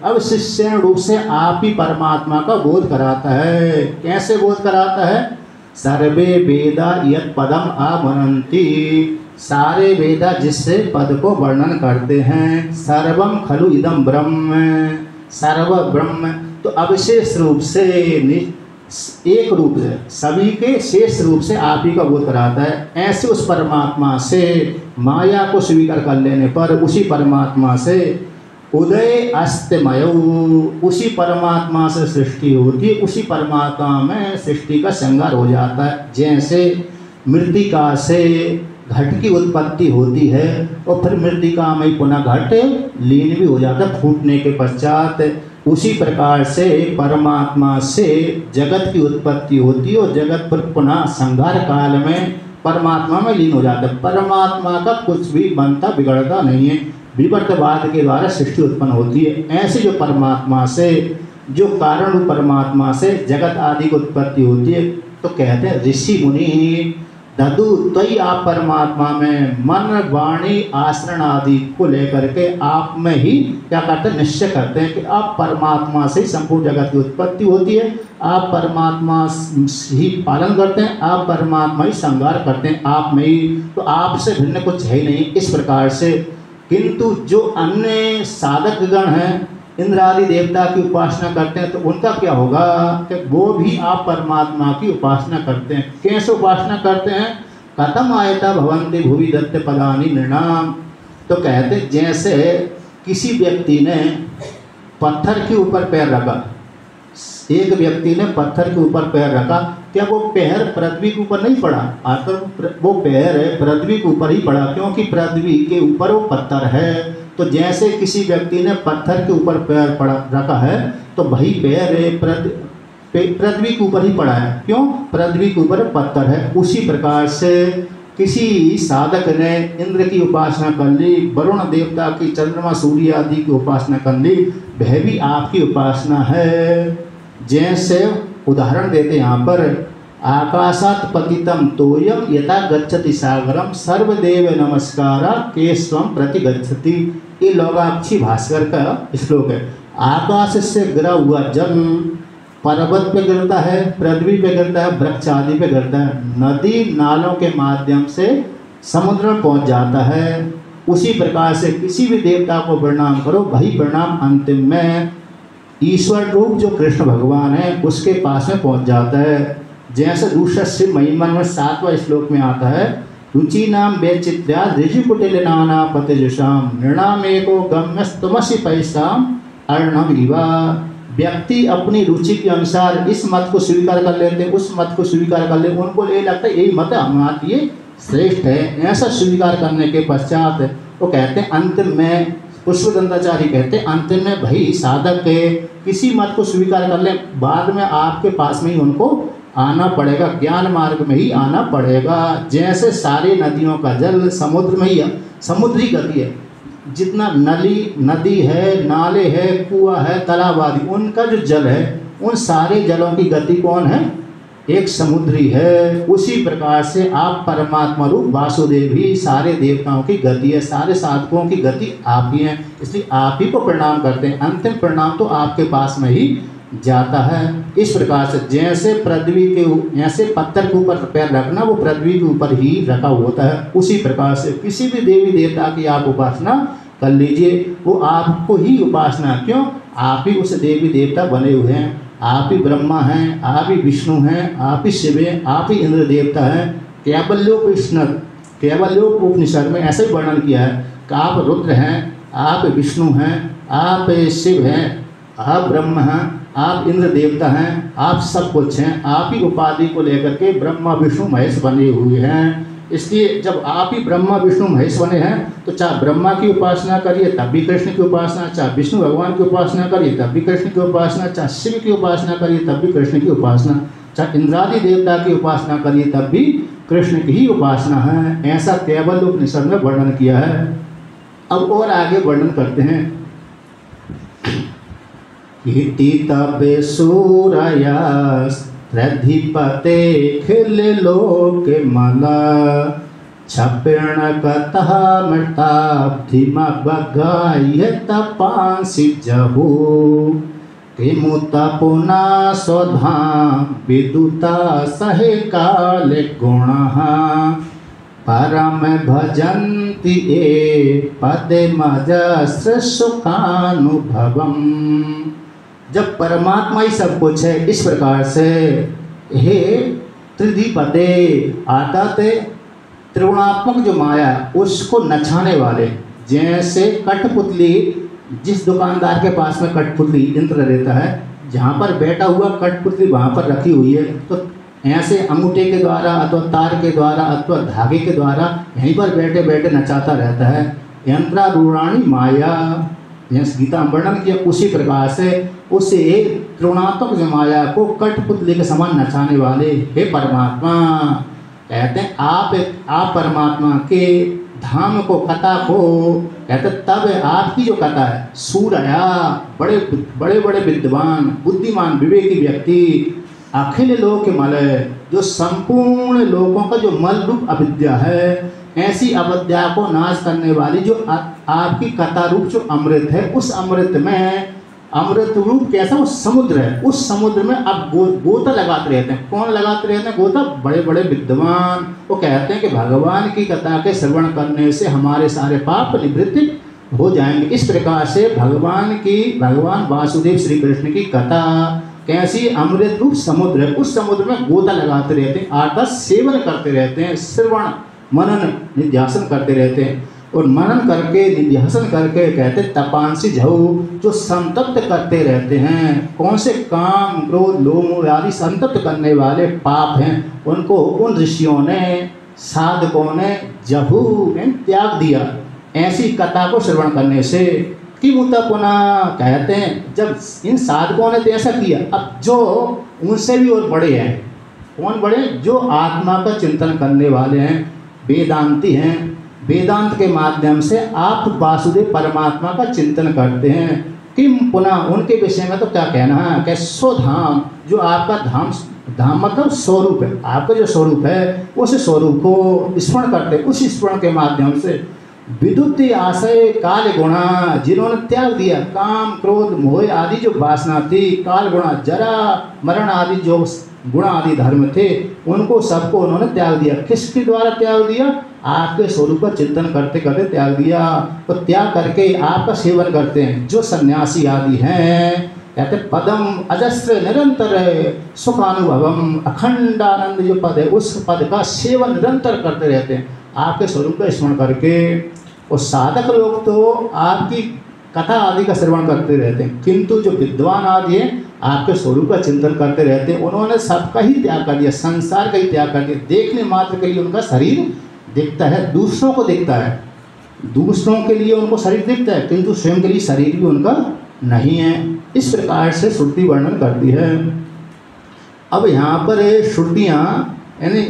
अब शिष्यण रूप से आप ही परमात्मा का बोध कराता है। कैसे बोध कराता है? सर्वे वेदा यत् पदम आवनन्ति, सारे वेदा जिससे पद को वर्णन करते हैं। सर्वम खलु इदम ब्रह्म, सर्व ब्रह्म। तो अविशेष रूप से एक रूप से सभी के शेष रूप से आप ही का बोध कराता है। ऐसे उस परमात्मा से माया को स्वीकार कर लेने पर उसी परमात्मा से उदय अस्तमय, उसी परमात्मा से सृष्टि होती है, उसी परमात्मा में सृष्टि का संहार हो जाता है। जैसे मृतिका से घट की उत्पत्ति होती है और फिर मृतिका में पुनः घट लीन भी हो जाता है फूटने के पश्चात, उसी प्रकार से परमात्मा से जगत की उत्पत्ति होती है और जगत पर पुनः संहार काल में परमात्मा में लीन हो जाता है। परमात्मा का कुछ भी बनता बिगड़ता नहीं है, विवर्तवाद के द्वारा सृष्टि उत्पन्न होती है। ऐसे जो परमात्मा से, जो कारण परमात्मा से जगत आदि की उत्पत्ति होती है, तो कहते हैं ऋषि मुनि ददु त्वयि, आप परमात्मा में मन वाणी आचरण आदि को लेकर के आप में ही क्या करते हैं? निश्चय करते हैं कि आप परमात्मा से ही संपूर्ण जगत की उत्पत्ति होती है, आप परमात्मा ही पालन करते हैं, आप परमात्मा ही संहार करते हैं, आप में ही, तो आपसे भिन्न कुछ है ही नहीं। इस प्रकार से किंतु जो अन्य साधक गण हैं, इंद्र आदि देवता की उपासना करते हैं, तो उनका क्या होगा कि वो भी आप परमात्मा की उपासना करते हैं। कैसे उपासना करते हैं? कथम आयता भवन्ति भुवि दत्त पदानि नृणाम। तो कहते जैसे किसी व्यक्ति ने पत्थर के ऊपर पैर रखा, एक व्यक्ति ने पत्थर के ऊपर पैर रखा, क्या वो पैर पृथ्वी के ऊपर नहीं पड़ा? आखिर वो पैर पृथ्वी के ऊपर ही पड़ा, क्योंकि पृथ्वी के ऊपर वो पत्थर है। तो जैसे किसी व्यक्ति ने पत्थर के ऊपर पैर रखा है, तो वही पैर पृथ्वी के ऊपर ही पड़ा है। क्यों? पृथ्वी के ऊपर पत्थर है। उसी प्रकार से किसी साधक ने इंद्र की उपासना कर ली, वरुण देवता की, चंद्रमा सूर्य आदि की उपासना कर ली, वह भी आपकी उपासना है। जैसे उदाहरण देते यहाँ पर, आकाशात पतितम तोयम यथा गच्छति सागरम सर्वदेव नमस्कारा केशवम प्रति गच्छति। ये लोगाक्षी भास्कर का श्लोक है। आकाश से गिरा हुआ जल पर्वत पे गिरता है, पृथ्वी पे गिरता है, वृक्ष आदि पे गिरता है, नदी नालों के माध्यम से समुद्र में पहुँच जाता है। उसी प्रकार से किसी भी देवता को प्रणाम करो, वही प्रणाम अंतिम में ईश्वर रूप जो कृष्ण भगवान है उसके पास में पहुँच जाता है। जैसे दूसरा शिव महिमा में 7वां श्लोक में आता है, रुचि नाम वैचित्र्या ऋषिकुटिल नाना पतिजुषाम नृणाम एको गम्यस्तमसि पैसाम अर्णव इवा। व्यक्ति अपनी रुचि के अनुसार इस मत को स्वीकार कर लेते हैं, उस मत को स्वीकार कर लेते, उनको ये लगता है यही मत हमारे लिए श्रेष्ठ है। ऐसा स्वीकार करने के पश्चात वो कहते हैं अंतिम में, पुष्पदंताचार्य कहते हैं अंतिम में भाई साधक के किसी मत को स्वीकार कर ले, बाद में आपके पास में ही उनको आना पड़ेगा, ज्ञान मार्ग में ही आना पड़ेगा। जैसे सारी नदियों का जल समुद्र में ही है, समुद्री गति है। जितना नदी है, नाले है, कुआं है, तालाब आदि, उनका जो जल है, उन सारे जलों की गति कौन है? एक समुद्री है। उसी प्रकार से आप परमात्मा रूप वासुदेव ही सारे देवताओं की गति है, सारे साधकों की गति आप ही हैं। इसलिए आप ही को प्रणाम करते हैं। अंतिम प्रणाम तो आपके पास में ही जाता है। इस प्रकार से जैसे पृथ्वी के, ऐसे पत्थर के ऊपर पैर रखना वो पृथ्वी के ऊपर ही रखा होता है, उसी प्रकार से किसी भी देवी देवता की आप उपासना कर लीजिए, वो आपको ही उपासना। क्यों? आप ही उस देवी देवता बने हुए हैं। आप ही ब्रह्मा हैं, आप ही विष्णु हैं, आप ही शिव हैं, आप ही इंद्र देवता हैं। केवल्योप उपनिषद में ऐसा ही वर्णन किया है कि आप रुद्र हैं, आप विष्णु हैं, आप शिव हैं, आप ब्रह्म हैं, आप इंद्र देवता हैं, आप सब कुछ हैं। आप ही उपाधि को लेकर के ब्रह्मा विष्णु महेश बने हुए हैं। इसलिए जब आप ही ब्रह्मा विष्णु महेश बने हैं तो चाहे ब्रह्मा की उपासना करिए तब भी कृष्ण की उपासना, चाहे विष्णु भगवान की उपासना करिए तब भी कृष्ण की उपासना, चाहे शिव की उपासना करिए तब भी कृष्ण की उपासना, चाहे इंद्रादि देवता की उपासना करिए तब भी कृष्ण की ही उपासना है। ऐसा केवल उपनिषद में वर्णन किया है। अब और आगे वर्णन करते हैं। इति तबे सूरयास रधिपते खिल लोक मला छपेण कतः मृताब्धिमा बगाय तपांसि जहु किमुता पुना स्वधाम विदुता सहे काल गुणः परम भजन्ति ये पदे मजस्र सुखानुभवम। जब परमात्मा ही सब कुछ है, इस प्रकार से हे त्रिधिपते आताते त्रिगुणात्मक जो माया उसको नचाने वाले, जैसे कठपुतली, जिस दुकानदार के पास में कठपुतली यंत्र रहता है, जहाँ पर बैठा हुआ कठपुतली वहाँ पर रखी हुई है, तो ऐसे अंगूठे के द्वारा अथवा तार के द्वारा अथवा धागे के द्वारा यहीं पर बैठे बैठे नचाता रहता है। यंत्रारूढ़ाणी माया, जैसे गीता में वर्णन किया, उसी प्रकार से उसे त्रिगुणात्मक जो माया को कठपुतली के समान नचाने वाले हे परमात्मा। कहते हैं आप परमात्मा के धाम को, कथा को कहते तब आपकी जो कथा है, सूरया बड़े बड़े बड़े विद्वान बुद्धिमान विवेकी व्यक्ति, अखिल लोक मलय, जो संपूर्ण लोगों का जो मल रूप अविद्या है, ऐसी अविद्या को नाश करने वाली जो आपकी कथा रूप जो अमृत है, उस अमृत में, अमृत रूप कैसा, वो समुद्र है, उस समुद्र में अब गोता लगाते रहते हैं। कौन लगाते रहते हैं गोता? बड़े बड़े विद्वान। वो कहते हैं कि भगवान की कथा के श्रवण करने से हमारे सारे पाप निवृत्त हो जाएंगे। इस प्रकार से भगवान वासुदेव श्री कृष्ण की कथा कैसी अमृत रूप समुद्र है, उस समुद्र में गोता लगाते रहते हैं, अर्थात सेवन करते रहते हैं, श्रवण मनन निध्यासन करते रहते हैं। और मनन करके निध्यासन करके कहते तपांसी झऊ, जो संतप्त करते रहते हैं। कौन से? काम क्रोध लोभ मोह आदि संतप्त करने वाले पाप हैं, उनको उन ऋषियों ने, साधकों ने जहू त्याग दिया ऐसी कथा को श्रवण करने से। कि मुद्दा पुनः कहते हैं जब इन साधकों ने तो ऐसा किया, अब जो उनसे भी और बड़े हैं, कौन बड़े? जो आत्मा का चिंतन करने वाले हैं, वेदांती हैं, वेदांत के माध्यम से आप वासुदेव परमात्मा का चिंतन करते हैं। किम पुनः, उनके विषय में तो क्या कहना है कि स्वधाम, जो आपका धाम मतलब स्वरूप है, आपका जो स्वरूप है उस स्वरूप को स्मरण करते, उस स्मरण के माध्यम से विद्युत आशय काल गुणा, जिन्होंने त्याग दिया काम क्रोध मोह आदि जो वासना थी, काल गुणा जरा मरण आदि जो गुण आदि धर्म थे, उनको सबको उन्होंने त्याग दिया। किसके द्वारा त्याग दिया? आपके स्वरूप का चिंतन करते करते त्याग दिया। तो त्याग करके आपका सेवन करते हैं। जो सन्यासी आदि हैं कहते पदम अजस्र निरंतर सुखानुभवम, अखंड आनंद जो पद है उस पद का सेवन निरंतर करते रहते हैं आपके स्वरूप का स्मरण करके। और साधक लोग तो आपकी कथा आदि का श्रवण करते रहते हैं, किंतु जो विद्वान आदि हैं आपके स्वरूप का चिंतन करते रहते हैं। उन्होंने सबका ही त्याग कर दिया, संसार का ही त्याग कर दिया। देखने मात्र के लिए उनका शरीर दिखता है, दूसरों को दिखता है, दूसरों के लिए उनको शरीर दिखता है, किंतु स्वयं के लिए शरीर भी उनका नहीं है। इस प्रकार से श्रुति वर्णन करती है। अब यहाँ पर श्रुतियाँ यानी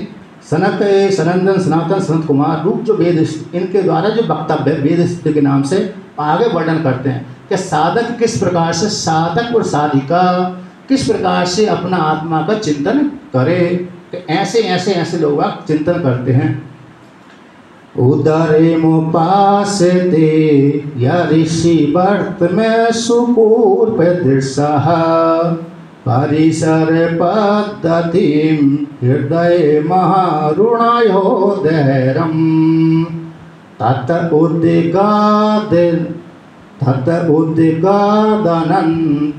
सनक सनंदन सनातन सनत कुमार रूप जो वेद इनके द्वारा जो वक्तव्य वेद स्तुति के नाम से आगे वर्णन करते हैं कि साधक किस प्रकार से, साधक और साधिका किस प्रकार से अपना आत्मा का चिंतन करे। कि ऐसे ऐसे ऐसे लोग चिंतन करते हैं। उदरे मुपासते या ऋषि वर्त में सुकूर प्रदृशः परिसर पद्धतिम हृदय महारुणायोदयरम तत उद्गादनं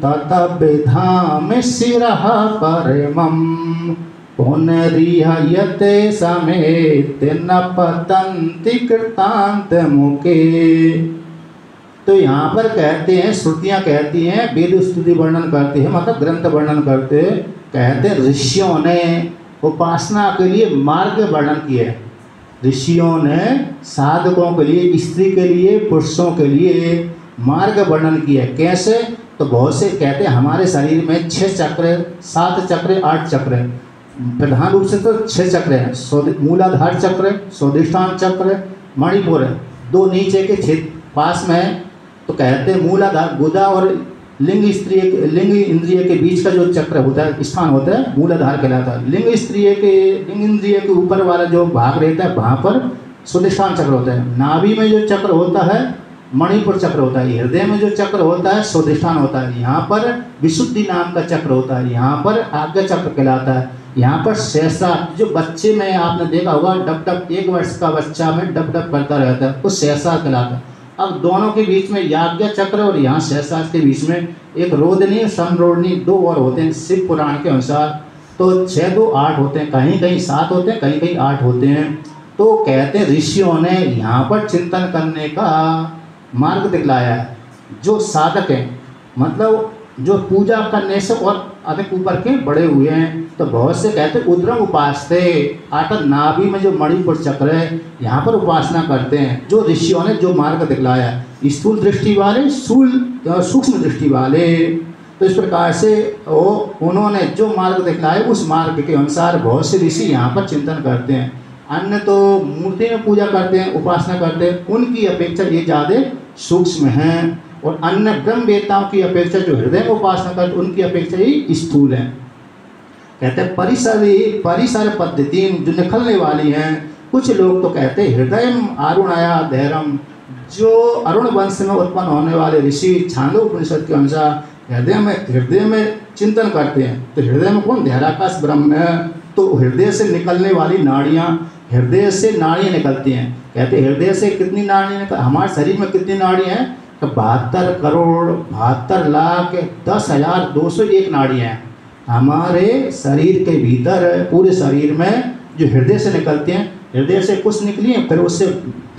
तत विधाम शिरः परमं पुनरिहयते समेत न पतन्ति कृतान्त मुखे। तो यहाँ पर कहते हैं, श्रुतियाँ कहती हैं, वेद स्तुति वर्णन करती है, मतलब ग्रंथ वर्णन करते, कहते हैं ऋषियों ने उपासना के लिए मार्ग वर्णन किया है। ऋषियों ने साधकों के लिए, स्त्री के लिए, पुरुषों के लिए मार्ग वर्णन किया है। कैसे? तो बहुत से कहते हैं हमारे शरीर में 6 चक्र, 7 चक्र, 8 चक्र है। प्रधान रूप से तो 6 चक्र हैं। मूलाधार चक्र, स्वादिष्ठान चक्र, मणिपुर है। 2 नीचे के छेद पास में है। तो कहते हैं मूलाधार गुदा और लिंग इंद्रिय के बीच का जो चक्र होता है, स्थान होता है, मूलाधार कहलाता है। लिंग इंद्रिय के ऊपर वाला जो भाग रहता है, वहाँ पर स्वादिष्ठान चक्र होता है। नाभि में जो चक्र होता है, मणिपुर चक्र होता है। हृदय में जो चक्र होता है, स्वादिष्ठान होता है। यहाँ पर विशुद्धि नाम का चक्र होता है। यहाँ पर आज्ञा चक्र कहलाता है। यहाँ पर सहसा, जो बच्चे में आपने देखा होगा, डब डब 1 वर्ष का बच्चा में डब डब करता रहता है, वो सहसा कहलाता है। अब दोनों के बीच में याज्ञा चक्र और यहाँ सहसा के बीच में एक रोदनी, समरोदनी 2 और होते हैं शिव पुराण के अनुसार। तो 6, 2, 8 होते हैं, कहीं कहीं 7 होते हैं, कहीं कहीं 8 होते हैं। तो कहते हैं ऋषियों ने यहाँ पर चिंतन करने का मार्ग दिखलाया है। जो साधक हैं, मतलब जो पूजा करने से और अधिक ऊपर के बड़े हुए हैं, तो बहुत से कहते हैं उद्रम उपासते, आटा नाभि में जो मणिपुर चक्र है, यहाँ पर उपासना करते हैं। जो ऋषियों ने जो मार्ग दिखलाया, स्थूल दृष्टि वाले, सूक्ष्म दृष्टि वाले। तो इस प्रकार से उन्होंने जो मार्ग दिखलाया, उस मार्ग के अनुसार बहुत से ऋषि यहाँ पर चिंतन करते हैं। अन्य तो मूर्ति में पूजा करते हैं, उपासना करते हैं, उनकी अपेक्षा ये ज़्यादा सूक्ष्म हैं। और अन्य ब्रह्मवेत्ताओं की अपेक्षा जो हृदय में उपासना करते हैं, उनकी अपेक्षा ही स्थूल है। कहते हैं परिसर पद्धति जो निकलने वाली हैं। कुछ लोग तो कहते हैं हृदय अरुणाया धैर्यम, जो अरुण वंश में उत्पन्न होने वाले ऋषि छांदोग्य उपनिषद के अनुसार हृदय में चिंतन करते हैं। तो हृदय में कौन? धैर्याकाश ब्रह्म है। तो हृदय से निकलने वाली नाड़ियाँ, हृदय से नाड़ियाँ निकलती हैं। कहते हैं हृदय से कितनी नाड़ियाँ हमारे शरीर में कितनी नाड़ियाँ हैं? तो 72 करोड़ 72 लाख 10,201 नाड़ियाँ हैं हमारे शरीर के भीतर। पूरे शरीर में जो हृदय से निकलती हैं, हृदय से कुछ निकली हैं, फिर उससे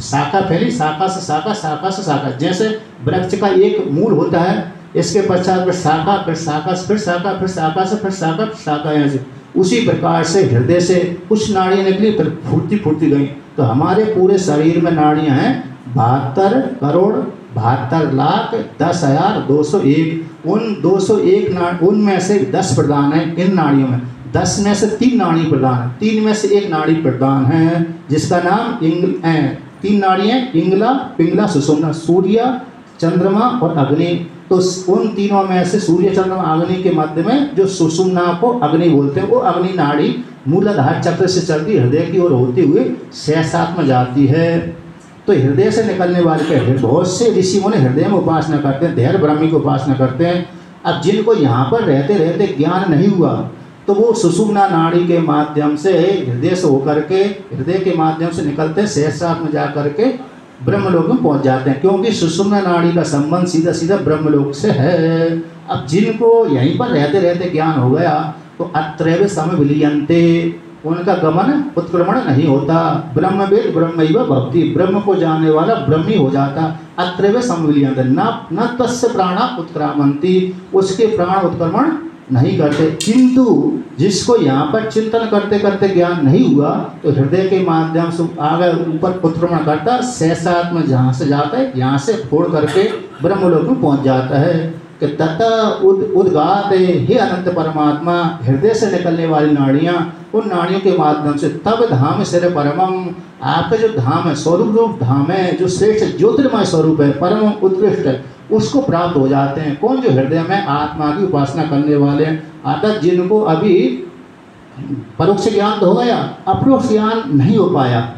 शाखा फैली, शाखा से शाखा, शाखा से शाखा। जैसे वृक्ष का एक मूल होता है, इसके पश्चात फिर शाखा, फिर शाखा, फिर शाखा, फिर शाखा से फिर शाखा, शाखा यहाँ से। उसी प्रकार से हृदय से कुछ नाड़ियाँ निकली, फिर फूटती गई। तो हमारे पूरे शरीर में नाड़ियाँ हैं 72 करोड़ 72 लाख 10,201। उन 201 उनमें से 10 प्रदान है इन नाड़ियों में। 10 में से 3 नाड़ी प्रदान है, 3 में से 1 नाड़ी प्रदान है, जिसका नाम 3 नाड़ी है, इंगला, पिंगला, सुषुम्ना, सूर्य, चंद्रमा और अग्नि। तो उन तीनों में से सूर्य, चंद्रमा, अग्नि के मध्य में जो सुषुम्ना को अग्नि बोलते हैं, वो अग्नि नाड़ी मूलाधार चक्र से चलती हृदय की ओर होती हुई सहसात में जाती है। तो हृदय से निकलने वाले के बहुत से ऋषियों ने हृदय में उपासना करते हैं, धैर्य ब्रह्मी की उपासना करते हैं। अब जिनको यहाँ पर रहते रहते ज्ञान नहीं हुआ, तो वो सुषुम्ना नाड़ी के माध्यम से हृदय से होकर के, हृदय के माध्यम से निकलते हैं, सहस्रात में जा करके ब्रह्मलोक में पहुँच जाते हैं, क्योंकि सुषुम्ना नाड़ी का संबंध सीधा सीधा ब्रह्मलोक से है। अब जिनको यहीं पर रहते रहते ज्ञान हो गया, तो अत्रैव समविलीयन्ते, उनका गमन उत्क्रमण नहीं होता। ब्रह्मवेद ब्रह्मैव भवति, ब्रह्म को जानने वाला ब्रह्मी हो जाता। अत्रैव समविलीयन्ते, न तस्य प्राणा उत्क्रामन्ति, उसके प्राण उत्क्रमण नहीं करते। किंतु जिसको यहाँ पर चिंतन करते करते ज्ञान नहीं हुआ, तो हृदय के माध्यम से आगे ऊपर उत्क्रमण करता, सहसात में जहाँ से जाता है, यहाँ से फोड़ करके ब्रह्मलोक में पहुँच जाता है। कि तथा उद्गात हे अनंत परमात्मा, हृदय से निकलने वाली नाड़ियाँ, उन नाड़ियों के माध्यम से तब धाम सिर परमम, आपका जो धाम है, स्वरूप रूप धाम है, जो श्रेष्ठ ज्योतिर्मय स्वरूप है, परम उत्कृष्ट है, उसको प्राप्त हो जाते हैं। कौन? जो हृदय में आत्मा की उपासना करने वाले हैं। अर्थात जिनको अभी परोक्ष ज्ञान तो हो गया, अपरोक्ष ज्ञान नहीं हो पाया,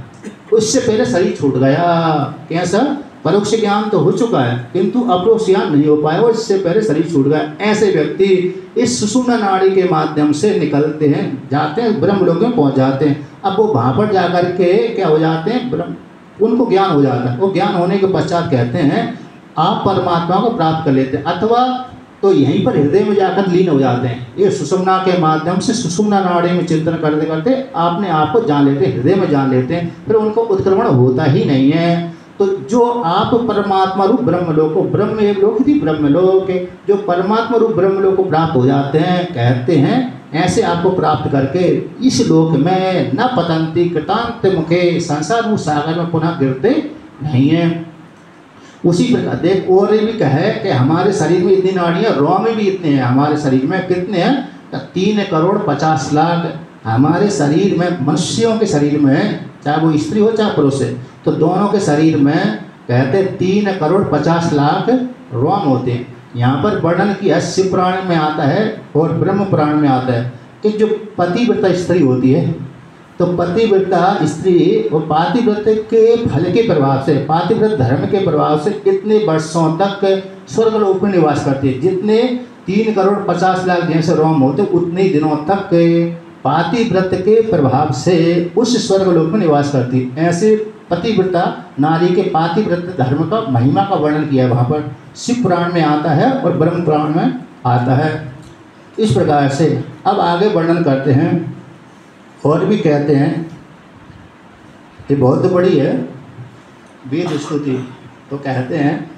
उससे पहले शरीर छूट गया। कैसा? परोक्ष ज्ञान तो हो चुका है किंतु अपरोक्ष ज्ञान नहीं हो पाया और इससे पहले शरीर छूट गया। ऐसे व्यक्ति इस सुषुम्ना नाड़ी के माध्यम से निकलते हैं, जाते हैं, ब्रह्मलोक में पहुंच जाते हैं। अब वो वहाँ पर जाकर के क्या हो जाते हैं? ब्रह्म, उनको ज्ञान हो जाता है। वो ज्ञान होने के पश्चात कहते हैं आप परमात्मा को प्राप्त कर लेते हैं, अथवा तो यहीं पर हृदय में जाकर लीन हो जाते हैं। ये सुषुम्ना के माध्यम से सुषुम्ना नाड़ी में चिंतन करते करते अपने आप को जान लेते हैं, हृदय में जान लेते हैं, फिर उनको उत्क्रमण होता ही नहीं है। तो जो आप परमात्मा रूप ब्रह्मलोक को, ब्रह्म एक लोक थी ब्रह्मलोक, जो परमात्मा रूप ब्रह्मलोक को प्राप्त हो जाते हैं, कहते हैं ऐसे आपको प्राप्त करके इस लोक में न पतंती कृतांत मुखे, संसार रूप सागर में पुनः गिरते नहीं है। उसी प्रकार देख और भी कहे कि हमारे शरीर में इतनी नाड़ियाँ, रोम में भी इतने हैं हमारे शरीर में। कितने हैं? 3,50,00,000 हमारे शरीर में, मनुष्यों के शरीर में, चाहे वो स्त्री हो चाहे पुरुष है, तो दोनों के शरीर में कहते 3,50,00,000 रोम होते हैं। यहाँ पर वर्णन किया शिव पुराण में आता है और ब्रह्म पुराण में आता है कि जो पतिव्रता स्त्री होती है, तो पतिव्रता स्त्री वो पातिव्रत के फल के प्रभाव से, पातिव्रत धर्म के प्रभाव से इतने वर्षों तक स्वर्गलोक में निवास करती है। जितने 3,50,00,000 जैसे रोम होते उतने दिनों तक पातिव्रत के प्रभाव से उस स्वर्गलोक में निवास करती। ऐसे पतिव्रता नारी के पातिव्रत धर्म का महिमा का वर्णन किया है, वहाँ पर शिव पुराण में आता है और ब्रह्म पुराण में आता है। इस प्रकार से अब आगे वर्णन करते हैं और भी कहते हैं ये बहुत बड़ी है वेद स्तुति। तो कहते हैं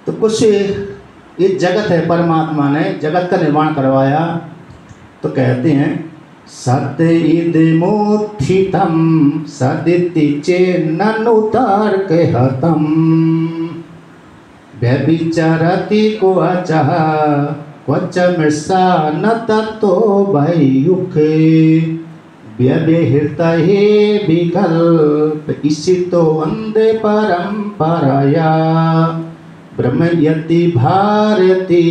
तो कुछ ये जगत है, परमात्मा ने जगत का निर्माण करवाया। तो कहते हैं सत्यमुत्थितम सदिति चेन्नुतार्क हतम व्यभिचरति क्वचः क्वच मृषा न तत्तो भयुखे व्यवहृत हे विकल्प इसितो वंदे परंपरया ब्रह्म यति भारती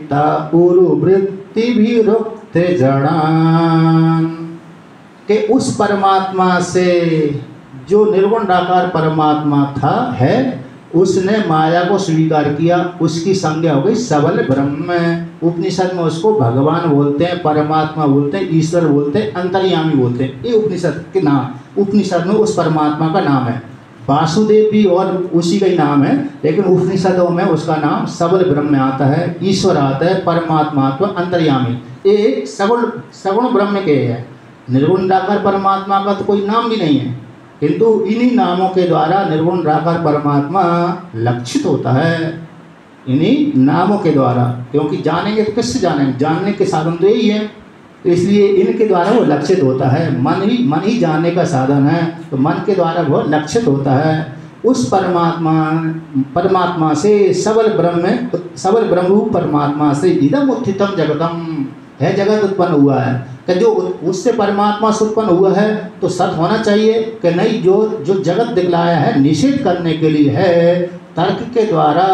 तापुरुवृत्ति भी रुक्ते जड़ान के उस परमात्मा से जो निर्गुण निराकार परमात्मा था है, उसने माया को स्वीकार किया, उसकी संज्ञा हो गई सबल ब्रह्म। उपनिषद में उसको भगवान बोलते हैं, परमात्मा बोलते हैं, ईश्वर बोलते हैं, अंतर्यामी बोलते हैं। ये उपनिषद के नाम, उपनिषद में उस परमात्मा का नाम है। वासुदेव भी और उसी का ही नाम है, लेकिन उपनिषदों में उसका नाम सबल ब्रह्म आता है, ईश्वर आता है, परमात्मा आता है, अंतर्यामी। ये सगुण ब्रह्म के है। निर्गुण निराकार परमात्मा का तो कोई नाम भी नहीं है, किंतु इन्हीं नामों के द्वारा निर्गुण निराकार परमात्मा लक्षित होता है, इन्हीं नामों के द्वारा। क्योंकि जानेंगे तो किससे जानेंगे? जानने के साधन तो यही है, तो इसलिए इनके द्वारा वो लक्षित होता है। मन ही जानने का साधन है, तो मन के द्वारा वो लक्षित होता है। उस परमात्मा से सबल ब्रह्म रूप परमात्मा से इदम उत्थितम जगतम है, जगत उत्पन्न हुआ है। कि जो उससे परमात्मा से उत्पन्न हुआ है तो सत होना चाहिए कि नहीं? जो जगत दिखलाया है निषेध करने के लिए है, तर्क के द्वारा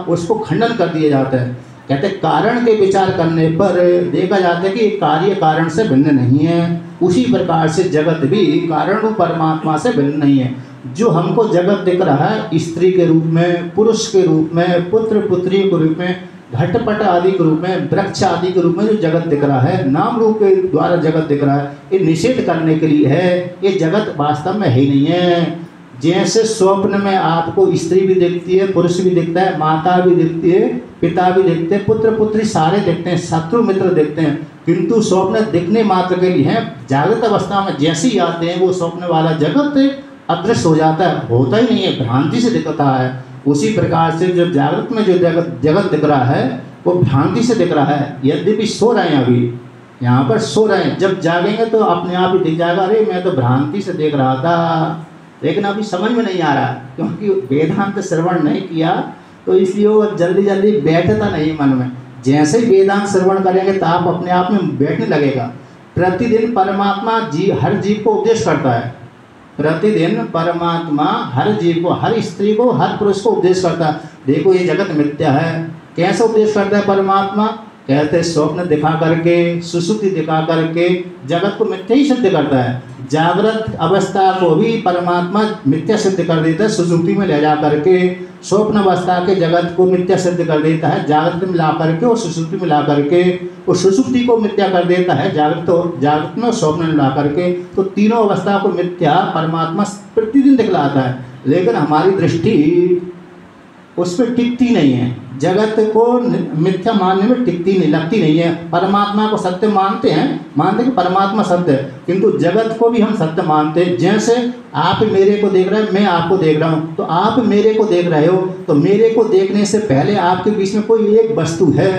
उसको खंडन कर दिया जाता है। कहते कारण के विचार करने पर देखा जाता है कि कार्य कारण से भिन्न नहीं है। उसी प्रकार से जगत भी कारण रूप परमात्मा से भिन्न नहीं है। जो हमको जगत दिख रहा है स्त्री के रूप में, पुरुष के रूप में, पुत्र पुत्री के रूप में, घटपट आदि के रूप में, वृक्ष आदि के रूप में जो जगत दिख रहा है, नाम रूप के द्वारा जगत दिख रहा है, ये निषेध करने के लिए है। ये जगत वास्तव में है ही नहीं है। जैसे स्वप्न में आपको स्त्री भी दिखती है, पुरुष भी दिखता है, माता भी दिखती है, पिता भी दिखते हैं, पुत्र पुत्री सारे दिखते हैं, शत्रु मित्र दिखते हैं, किंतु स्वप्न दिखने मात्र के लिए है। जागृत अवस्था में जैसे ही आते हैं वो स्वप्न वाला जगत अदृश्य हो जाता है, होता ही नहीं है, भ्रांति से दिखता है। उसी प्रकार से जो जागृत में जो जगत दिख रहा है वो भ्रांति से दिख रहा है। यद्यपि सो रहे हैं, अभी यहाँ पर सो रहे हैं, जब जागेंगे तो अपने आप ही दिख जाएगा, अरे मैं तो भ्रांति से देख रहा था। लेकिन अभी समझ में नहीं आ रहा क्योंकि वेदांत श्रवण नहीं किया, तो इसलिए वो जल्दी जल्दी बैठता नहीं मन में। जैसे ही वेदांत श्रवण करेंगे तो आप अपने आप में बैठने लगेगा। प्रतिदिन परमात्मा हर जीव को उपदेश करता है। प्रतिदिन परमात्मा हर जीव को, हर स्त्री को, हर पुरुष को उपदेश करता है। देखो ये जगत मिथ्या है। कैसे उपदेश करता है परमात्मा? कहते हैं स्वप्न दिखा करके, सुषुप्ति दिखा करके जगत को मिथ्या ही सिद्ध करता है। जागृत अवस्था को भी परमात्मा मिथ्या सिद्ध कर देता है, सुषुप्ति में ले जा करके। स्वप्न अवस्था के जगत को मिथ्या सिद्ध कर देता है, जागृत में ला करके और सुषुप्ति में ला करके। और सुषुप्ति को मिथ्या कर देता है जागृत में और स्वप्न में ला करके। तो तीनों अवस्था को मिथ्या परमात्मा प्रतिदिन दिखलाता है, लेकिन हमारी दृष्टि उस पर टिकती नहीं है। जगत को मिथ्या मानने में टिकती नहीं, लगती नहीं है। परमात्मा को सत्य मानते कि परमात्मा सत्य है, किंतु जगत को भी हम सत्य मानते हैं। जैसे आप मेरे को देख रहे हैं, मैं आपको देख रहा हूँ, तो आप मेरे को देख रहे हो, तो मेरे को देखने से पहले आपके बीच में कोई एक वस्तु है,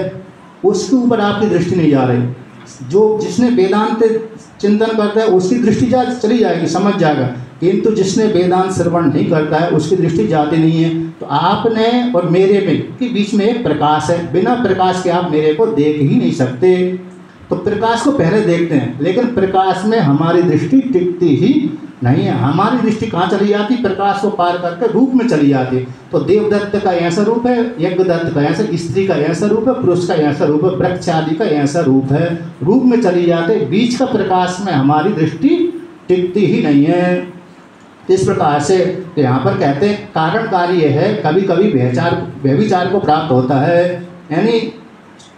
उसके ऊपर आपकी दृष्टि नहीं जा रही। जिसने वेदांत चिंतन करता है उसकी दृष्टि चली जाएगी, समझ जाएगा। किंतु जिसने वेदांत श्रवण नहीं करता है उसकी दृष्टि जाती नहीं है। तो आपने और मेरे में के बीच में एक प्रकाश है, बिना प्रकाश के आप मेरे को देख ही नहीं सकते। तो प्रकाश को पहले देखते हैं, लेकिन प्रकाश में हमारी दृष्टि टिकती ही नहीं है। हमारी दृष्टि कहाँ चली जाती? प्रकाश को पार करके रूप में चली जाती। तो देवदत्त का ऐसा रूप है, यज्ञदत्त का ऐसा, स्त्री का ऐसा रूप है, पुरुष का ऐसा रूप है, वृक्ष आदि का ऐसा रूप है। रूप में चली जाते, बीच का प्रकाश में हमारी दृष्टि टिकती ही नहीं है। इस प्रकार से तो यहाँ पर कहते हैं कारण कार्य है, कभी कभी व्यभिचार को प्राप्त होता है। यानी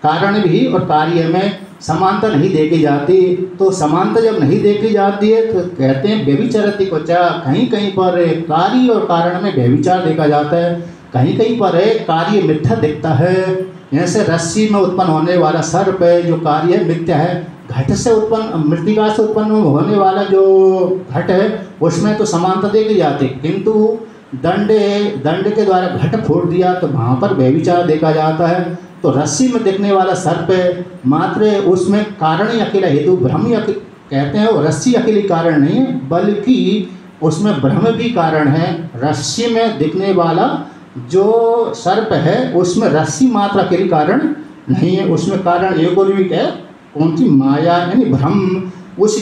कारण भी और कार्य में समानता नहीं देखी जाती। तो समानता जब नहीं देखी जाती है तो कहते हैं व्यभिचरति को कहीं कहीं पर कार्य और कारण में व्यभिचार देखा जाता है, कहीं कहीं पर कार्य मिथ्या दिखता है। जैसे रस्सी में उत्पन्न होने वाला सर्प है, जो कार्य है मिथ्या है। घट से उत्पन्न, मृतिका से उत्पन्न होने वाला जो घट है उसमें तो समानता देखी जाती, किंतु दंड के द्वारा घट फोड़ दिया तो वहाँ पर व्यभिचार देखा जाता है। तो रस्सी में दिखने वाला सर्प है, मात्र उसमें कारण ही अकेला हेतु, भ्रम ही कहते हैं। वो रस्सी अकेली कारण नहीं है, बल्कि उसमें भ्रम भी कारण है। रस्सी में दिखने वाला जो सर्प है उसमें रस्सी मात्र अकेली कारण नहीं है, उसमें कारण एक और भी है, कौन सी? माया, यानी भ्रम।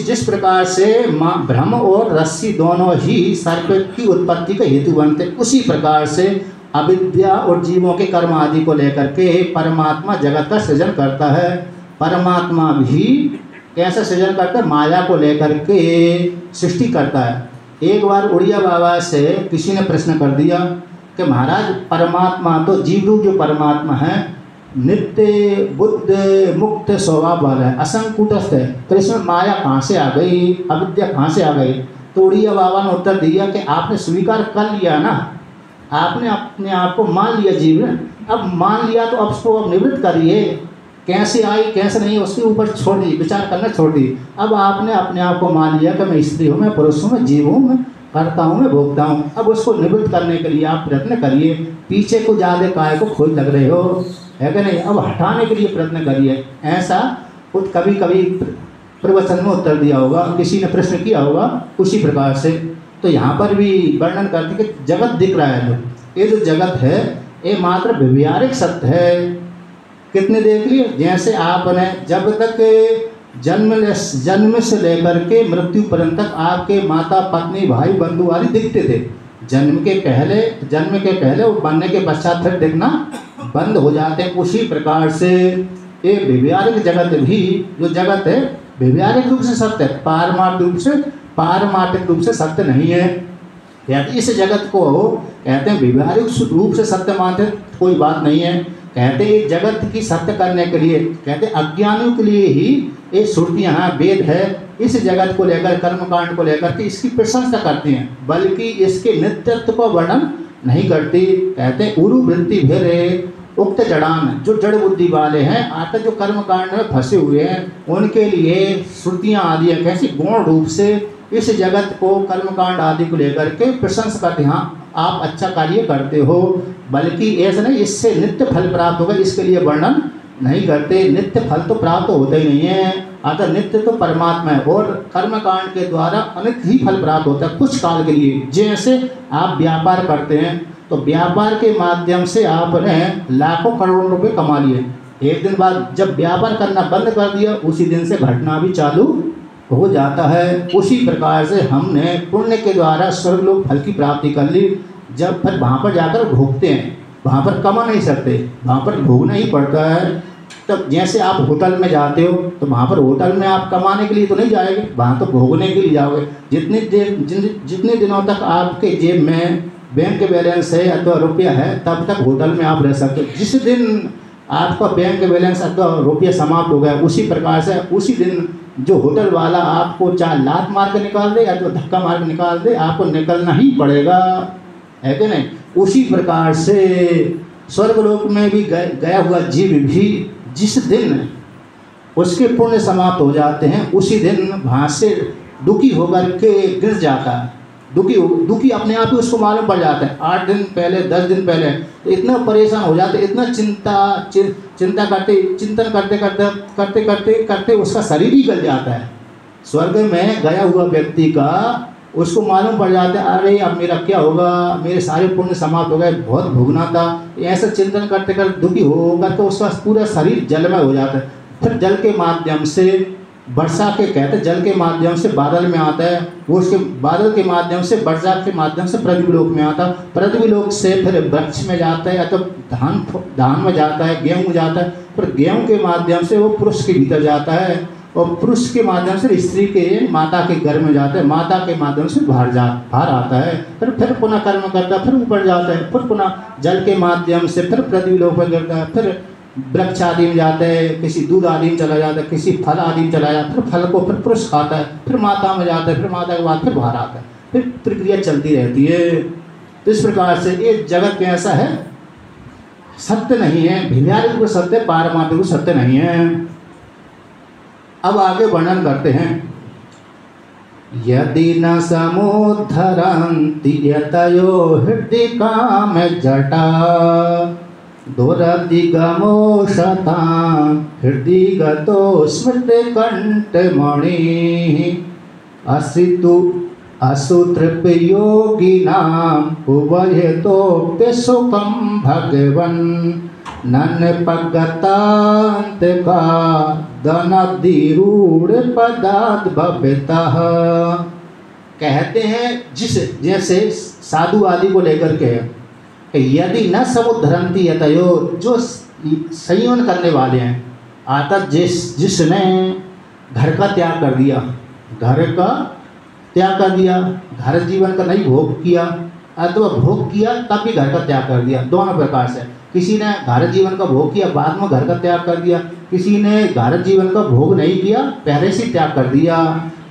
जिस प्रकार से भ्रम और रस्सी दोनों ही सर्प की उत्पत्ति का हेतु बनते, उसी प्रकार से अविद्या और जीवों के कर्म आदि को लेकर के परमात्मा जगत का सृजन करता है। परमात्मा भी कैसे सृजन करता है? माया को लेकर के सृष्टि करता है। एक बार उड़िया बाबा से किसी ने प्रश्न कर दिया कि महाराज परमात्मा तो जीव रूप जो परमात्मा है नित्य बुद्ध मुक्त स्वभाव वाला है, असंकुटस्थ है, तो इसमें माया कहाँ से आ गई, अविद्या कहाँ से आ गई? तो उड़िया बाबा ने उत्तर दिया कि आपने स्वीकार कर लिया ना, आपने अपने आप को मान लिया जीव ने। अब मान लिया तो अब उसको अब निवृत्त करिए, कैसे आई कैसे नहीं उसके ऊपर छोड़ दी, विचार करना छोड़ दी। अब आपने अपने आप को मान लिया कि मैं स्त्री हूँ, मैं पुरुष हूँ, मैं जीव हूँ, मैं करता हूँ, मैं भोगता हूँ। अब उसको निवृत्त करने के लिए आप प्रयत्न करिए। पीछे को ज़्यादा काय को खोज लग रहे हो, है कि नहीं? अब हटाने के लिए प्रयत्न करिए। ऐसा खुद कभी कभी प्रवचन में उत्तर दिया होगा, किसी ने प्रश्न किया होगा उसी प्रकार से। तो यहाँ पर भी वर्णन करते कि जगत दिख रहा है, ये जो जगत है ये मात्र व्यवहारिक सत्य है। कितने देख लिए? जैसे आपने जब तक जन्म से लेकर के मृत्यु पर्यंत तक आपके माता पत्नी भाई बंधु आदि दिखते थे। जन्म के पहले और बनने के पश्चात फिर दिखना बंद हो जाते हैं। उसी प्रकार से ये व्यवहारिक जगत भी, जो जगत है व्यवहारिक रूप से सत्य है, पारमार्थिक रूप से सत्य नहीं है। कहते इस जगत को कहते हैं व्यवहारिक रूप से सत्य मानते, कोई बात नहीं है। कहते हैं जगत की सत्य करने के लिए, कहते अज्ञानियों के लिए ही ये श्रुतियाँ हैं, वेद है, इस जगत को लेकर, कर्मकांड को लेकर के इसकी प्रशंसा करती हैं, बल्कि इसके नित्यत्व को वर्णन नहीं करती। कहते उरु वृत्ति भेरे उक्त जड़ान, जो जड़ बुद्धि वाले हैं, आकर जो कर्मकांड में फंसे हुए हैं, उनके लिए श्रुतियाँ आदि कैसी गौण रूप से इस जगत को, कर्मकांड आदि को लेकर के प्रशंसा करते हैं। हाँ, आप अच्छा कार्य करते हो, बल्कि ऐसा नहीं इससे नित्य फल प्राप्त होगा, इसके लिए वर्णन नहीं करते। नित्य फल तो प्राप्त होता ही नहीं है, अतः नित्य तो परमात्मा है और कर्मकांड के द्वारा अनित्य ही फल प्राप्त होता है कुछ काल के लिए। जैसे आप व्यापार करते हैं तो व्यापार के माध्यम से आपने लाखों करोड़ों रुपए कमा लिए, एक दिन बाद जब व्यापार करना बंद कर दिया उसी दिन से घटना भी चालू हो जाता है। उसी प्रकार से हमने पुण्य के द्वारा स्वर्गलोक फल की प्राप्ति कर ली, जब फिर वहाँ पर जाकर भोगते हैं, वहाँ पर कमा नहीं सकते, वहाँ पर भोगना ही पड़ता है। तब जैसे आप होटल में जाते हो तो वहाँ पर होटल में आप कमाने के लिए तो नहीं जाएंगे, वहाँ तो भोगने के लिए जाओगे। जितने दिनों तक आपके जेब में बैंक बैलेंस है अथवा रुपया है तब तक होटल में आप रह सकते हो। जिस दिन आपका बैंक बैलेंस अथवा रुपया समाप्त हो गया, उसी प्रकार से उसी दिन जो होटल वाला आपको चाहे लात मार के निकाल दे या तो धक्का मार के निकाल दे, आपको निकलना ही पड़ेगा, है कि नहीं। उसी प्रकार से स्वर्गलोक में भी गया हुआ जीव भी जिस दिन उसके पुण्य समाप्त हो जाते हैं उसी दिन वहाँ से दुखी होकर के गिर जाता है। दुखी अपने आप ही उसको मालूम पड़ जाता है। 8 दिन पहले 10 दिन पहले तो इतना परेशान हो जाते, इतना चिंता करते उसका शरीर ही गल जाता है। स्वर्ग में गया हुआ व्यक्ति का उसको मालूम पड़ जाता है, अरे अब मेरा क्या होगा, मेरे सारे पुण्य समाप्त हो गए, बहुत भोगना था। ऐसा चिंतन करते करते दुखी होकर तो उसका पूरा शरीर जलमय हो जाता है। फिर जल के माध्यम से वर्षा के कहते जल के माध्यम से बादल में आता है, वो उसके बादल के माध्यम से वर्षा के माध्यम से पृथ्वी लोक में आता है, पृथ्वी लोक से फिर वृक्ष में जाता है या तो धान में जाता है, गेहूँ में जाता है, फिर गेहूँ के माध्यम से वो पुरुष के भीतर जाता है और पुरुष के माध्यम से स्त्री के माता के घर में जाता है, माता के माध्यम से बाहर आता है, फिर पुनः कर्म करता है, फिर ऊपर जाता है, फिर पुनः जल के माध्यम से फिर पृथ्वी लोक में गिरता है, फिर वृक्ष आदि में जाता है, किसी दूध आदि में चला जाता है, किसी फल आदि में चला जाता है, फिर फल को फिर पुरुष खाता है, फिर माता में जाता है, फिर माता के बाद फिर बाहर आता है, फिर प्रक्रिया चलती रहती है। तो इस प्रकार से ये जगत कैसा है, सत्य नहीं है, भिन्यात्मक सत्य पारमार्थिक सत्य नहीं है। अब आगे वर्णन करते हैं, यदि न समुद्धरन्ति यतयो हृदय काम जटा दोरदिगमो शतां हृदय गतो स्मृति कंठमणि असुतृप योगिनाम् उभयतोऽप्य सुखं भगवन् नन्पगतान्तका दनधिरूढ़ पदात् भवितः। कहते हैं जैसे साधु आदि को लेकर के, यदि न समुद्धरन्ति यतयो, जो संयमन करने वाले हैं, अर्थात जिसने घर का त्याग कर दिया, घर जीवन का नहीं भोग किया अथवा भोग किया तब भी घर का त्याग कर दिया, दोनों प्रकार से। किसी ने घर जीवन का भोग किया बाद में घर का त्याग कर दिया, किसी ने घर जीवन का भोग नहीं किया पहले से त्याग कर दिया।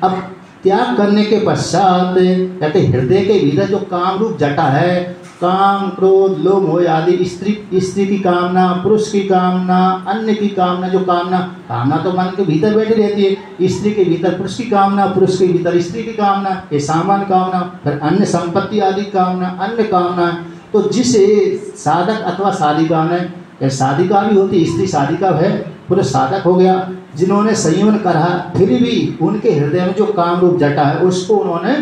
अब त्याग करने के पश्चात कहते हृदय के भीतर जो काम रूप जटा है, काम क्रोध लोभ मोह आदि, स्त्री की कामना, पुरुष की कामना, अन्य की कामना, जो कामना तो मन के भीतर बैठी रहती है, स्त्री के भीतर पुरुष की कामना, पुरुष के भीतर स्त्री की कामना, ये सामान्य कामना, फिर अन्य संपत्ति आदि कामना, अन्य कामना। तो जिस साधक अथवा साधिका ने, साधिका भी होती, स्त्री साधिका है, पुरुष साधक हो गया, जिन्होंने संयमन करा फिर भी उनके हृदय में जो काम रूप जटा है उसको उन्होंने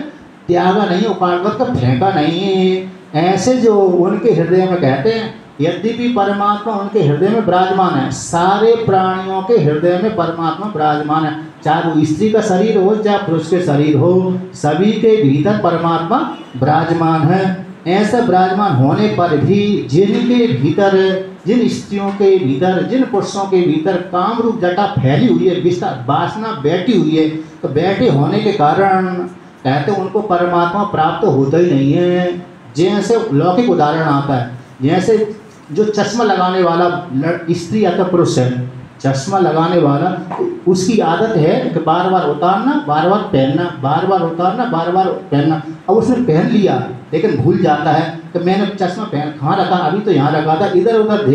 त्यागा नहीं, उखाड़ कर फेंका नहीं। ऐसे जो उनके हृदय में कहते हैं, यद्यपि परमात्मा उनके हृदय में विराजमान है, सारे प्राणियों के हृदय में परमात्मा विराजमान है, चाहे वो स्त्री का शरीर हो चाहे पुरुष के शरीर हो, सभी के भीतर परमात्मा विराजमान है। ऐसा विराजमान होने पर भी जिनके भीतर, जिन स्त्रियों के भीतर, जिन पुरुषों के भीतर काम रूप जटा फैली हुई है, वासना बैठी हुई है, तो बैठे होने के कारण कहते उनको परमात्मा प्राप्त होता ही नहीं है। जैसे लौकिक उदाहरण आता है, जैसे जो चश्मा लगाने वाला स्त्री या पुरुष है, चश्मा लगाने वाला, उसकी आदत है कि बार बार उतारना, बार बार पहनना, बार बार उतारना, बार बार पहनना। अब उसने पहन लिया लेकिन भूल जाता है कि मैंने चश्मा कहाँ रखा, अभी तो यहाँ रखा था, इधर उधर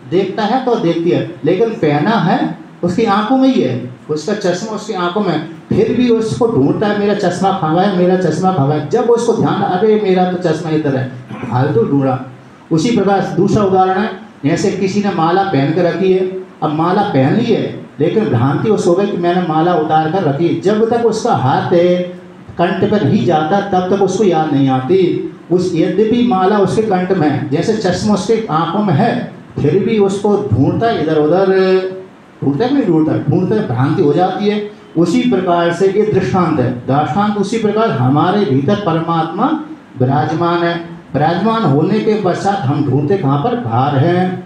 देखता है तो देखती है, लेकिन पहना है उसकी आंखों में ही है, उसका चश्मा उसकी आंखों में, फिर भी उसको ढूंढता है, मेरा चश्मा खा है, मेरा चश्मा खा है। जब उसको ध्यान, अरे मेरा तो चश्मा इधर है, फालतू ढूंढा। उसी प्रकार दूसरा उदाहरण है, जैसे किसी ने माला पहन कर रखी है, अब माला पहन ली है लेकिन भ्रांति उस हो गई कि मैंने माला उतार कर रखी, जब तक उसका हाथ कंठ पर ही जाता तब तक उसको याद नहीं आती। उस यद्यपि माला उसके कंठ में है, जैसे चश्मा उसके आंखों में है, फिर भी उसको ढूंढता है इधर उधर, ढूंढता है कि नहीं ढूंढता, ढूंढता है, भ्रांति हो जाती है। उसी प्रकार से ये दृष्टांत है, दृष्टांत उसी प्रकार हमारे भीतर परमात्मा विराजमान है। विराजमान होने के पश्चात हम ढूंढते कहाँ पर, बाहर हैं।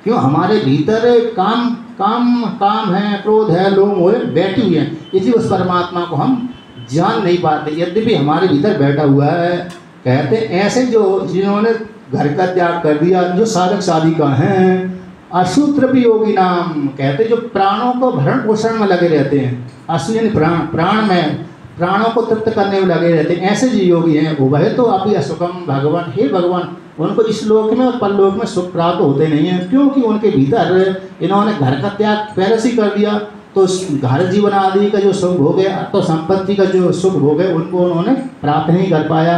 क्यों, हमारे भीतर काम काम काम है, क्रोध है, लोभ मोह बैठी हुई है, इसलिए उस परमात्मा को हम जान नहीं पाते, यद्यपि हमारे भीतर बैठा हुआ है। कहते ऐसे जो जिन्होंने घर का त्याग कर दिया, जो साधक साधिका हैं, असूत्र भी योगी नाम, कहते जो प्राणों को भरण पोषण में लगे रहते हैं, अश्व यानी प्राण, प्राण में प्राणों को तृप्त करने में लगे रहते हैं, ऐसे जो योगी हैं वो वह तो अभी असुखम भगवान, हे भगवान उनको इस लोक में और परलोक में सुख प्राप्त होते नहीं हैं, क्योंकि उनके भीतर इन्होंने घर का त्याग पहले से कर दिया। तो घर जीवन आदि का जो सुख भोग है, तो संपत्ति का जो सुख भोग है, उनको उन्होंने प्राप्त नहीं कर पाया।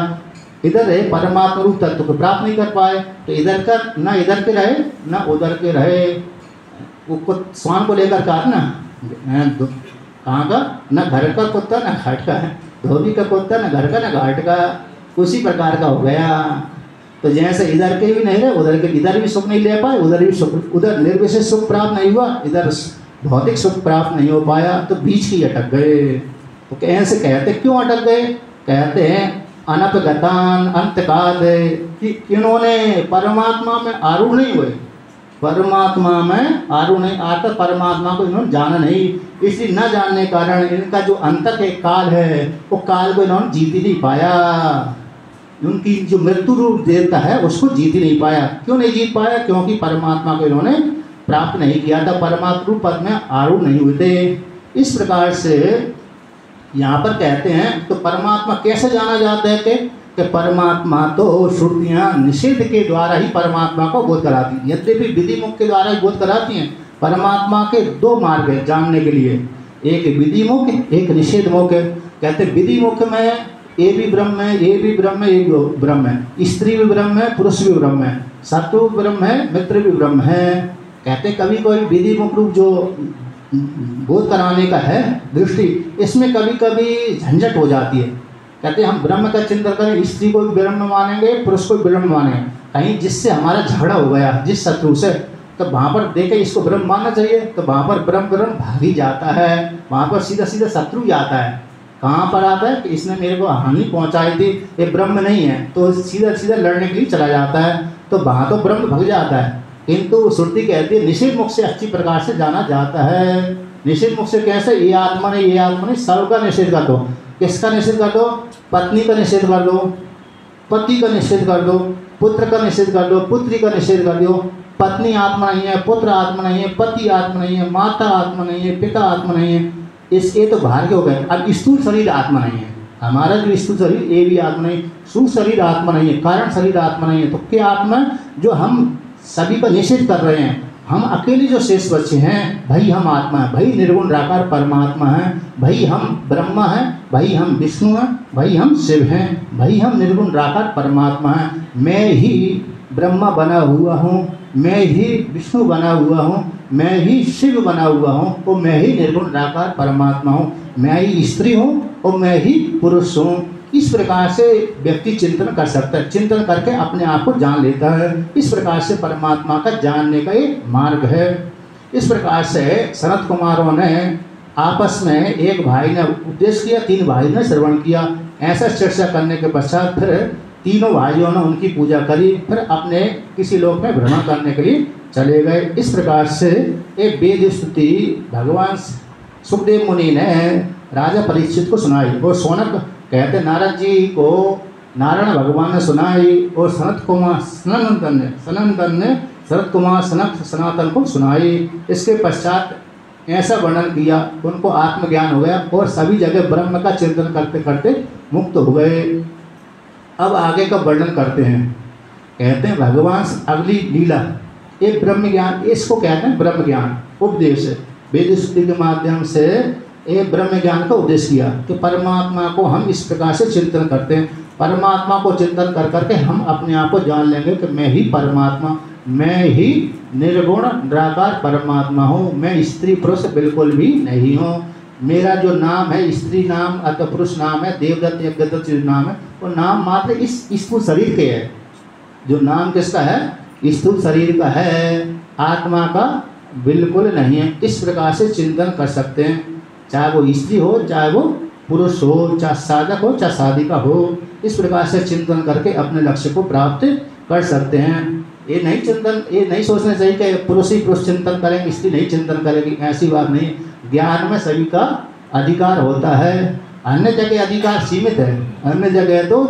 इधर है परमात्मा रूप तत्व को प्राप्त नहीं कर पाए, तो इधर का ना इधर के रहे ना उधर के रहे। वो स्वान को लेकर कहा ना, कहाँ का, ना घर का कुत्ता ना घाट का है, धोबी का कुत्ता ना घर का ना घाट का, उसी प्रकार का हो गया। तो जैसे इधर के भी नहीं रहे, उधर के इधर भी सुख नहीं ले पाए, उधर भी सुख, उधर निर्विशेष सुख प्राप्त नहीं हुआ, इधर भौतिक सुख प्राप्त नहीं हो पाया, तो बीच की अटक गए। तो कैसे कहते, क्यों अटक गए, कहते हैं अनपगतान अंतकाल, कि इन्होंने परमात्मा में आरूढ़ नहीं हुए, परमात्मा में आरूढ़ नहीं आकर परमात्मा को इन्होंने जाना नहीं, इसलिए न जानने के कारण इनका जो अंत के काल है, वो काल को इन्होंने जीत ही नहीं पाया। उनकी जो मृत्यु रूप देवता है उसको जीत ही नहीं पाया। क्यों नहीं जीत पाया, क्योंकि परमात्मा को इन्होंने प्राप्त नहीं किया था, परमात्मा रूप पद में आरूढ़ नहीं हुए थे। इस प्रकार से यहाँ पर कहते हैं, तो परमात्मा कैसे जाना जाता है कि परमात्मा तो श्रुतियाँ निषेध के द्वारा ही परमात्मा को बोध कराती हैं, यद्यपि विधि मुख के द्वारा ही बोध कराती हैं। परमात्मा के दो मार्ग हैं जानने के लिए, एक विधि मुख, एक निषेध मुख। कहते विधि मुख में ये भी ब्रह्म है, ये भी ब्रह्म है, ये भी ब्रह्म है, स्त्री भी ब्रह्म है, पुरुष भी ब्रह्म है, शत्रु ब्रह्म है, मित्र भी ब्रह्म है। कहते कभी कोई विधि मुख रूप जो बोध कराने का है दृष्टि, इसमें कभी कभी झंझट हो जाती है। कहते हम ब्रह्म का चिंतन करें, स्त्री को भी ब्रह्म मानेंगे, पुरुष को भी ब्रह्म मानेंगे, कहीं जिससे हमारा झगड़ा हो गया जिस शत्रु से, तो वहाँ पर देखे इसको ब्रह्म मानना चाहिए, तो वहाँ पर ब्रह्म ब्रह्म भाग ही जाता है, वहाँ पर सीधा सीधा शत्रु ही आता है। कहाँ पर आता है कि इसने मेरे को हानि पहुँचाई थी, ये ब्रह्म नहीं है, तो सीधा सीधा लड़ने के लिए चला जाता है, तो वहाँ तो ब्रह्म भग जाता है। किंतु श्रुति कहती है निषेध मुख से अच्छी प्रकार से जाना जाता है। निषेध मुख से कैसे, ये आत्मा नहीं, सर्व का निषेध कर दो। किसका निषेध कर दो, पत्नी का निषेध कर दो, पति का निषेध कर दो, पुत्र का निषेध कर दो, पुत्री का निषेध कर दो। पत्नी आत्मा नहीं है, पुत्र आत्मा नहीं है, पति आत्मा नहीं है, माता आत्मा नहीं है, पिता आत्मा नहीं है, इसके तो बाहर के हो गए। अब स्थूल शरीर आत्मा नहीं है, हमारा जो स्थूल शरीर ये भी आत्मा नहीं, सूक्ष्म शरीर आत्मा नहीं है, कारण शरीर आत्मा नहीं है। तो क्या आत्मा जो हम सभी का निषेध कर रहे हैं, हम अकेले जो शेष बच्चे हैं, भाई हम आत्मा है, भाई निर्गुण निराकार परमात्मा है, भाई हम ब्रह्मा हैं, भाई हम विष्णु हैं, भाई हम शिव हैं, भाई हम निर्गुण निराकार परमात्मा हैं। मैं ही ब्रह्मा बना हुआ हूँ, मैं ही विष्णु बना हुआ हूँ, मैं ही शिव बना हुआ हूँ, और मैं ही निर्गुण निराकार परमात्मा हूँ, मैं ही स्त्री हूँ और मैं ही पुरुष हूँ। इस प्रकार से व्यक्ति चिंतन कर सकता है, चिंतन करके अपने आप को जान लेता है। इस प्रकार से परमात्मा का जानने का एक मार्ग है। इस प्रकार से सनत कुमारों ने आपस में, एक भाई ने उपदेश किया, तीन भाई ने श्रवण किया। ऐसा चर्चा करने के पश्चात फिर तीनों भाइयों ने उनकी पूजा करी, फिर अपने किसी लोक में भ्रमण करने के लिए चले गए। इस प्रकार से एक वेद स्तुति भगवान सुखदेव मुनि ने राजा परीक्षित को सुनाई, और सोनक कहते नारद जी को नारायण भगवान ने सुनाई, और सनत कुमार सनंदन ने शरद कुमार सनातन को सुनाई। इसके पश्चात ऐसा वर्णन किया, उनको आत्मज्ञान हो गया और सभी जगह ब्रह्म का चिंतन करते करते मुक्त हो गए। अब आगे का वर्णन करते हैं। कहते हैं भगवान अगली लीला, एक ब्रह्म ज्ञान, इसको कहते हैं ब्रह्म ज्ञान उपदेश, वेद स्तुति के माध्यम से एक ब्रह्म ज्ञान का उपदेश किया कि परमात्मा को हम इस प्रकार से चिंतन करते हैं। परमात्मा को चिंतन कर करके हम अपने आप को जान लेंगे कि मैं ही परमात्मा, मैं ही निर्गुण निराकार परमात्मा हूँ, मैं स्त्री पुरुष बिल्कुल भी नहीं हूँ। मेरा जो नाम है स्त्री नाम अथवा पुरुष नाम है, देवदत्त यज्ञदत्त नाम है, वो नाम मात्र इस स्थूल शरीर के है। जो नाम किसका है? स्थूल शरीर का है, आत्मा का बिल्कुल नहीं है। इस प्रकार से चिंतन कर सकते हैं, चाहे वो स्त्री हो, चाहे वो पुरुष हो, चाहे साधक हो, चाहे साधिका हो। इस प्रकार से चिंतन करके अपने लक्ष्य को प्राप्त कर सकते हैं। ये नहीं सोचना चाहिए कि पुरुष ही पुरुष चिंतन करेंगे, स्त्री नहीं चिंतन करेगी, ऐसी बात नहीं। ज्ञान में सभी का अधिकार होता है। अन्य जगह अधिकार सीमित है, अन्य जगह तो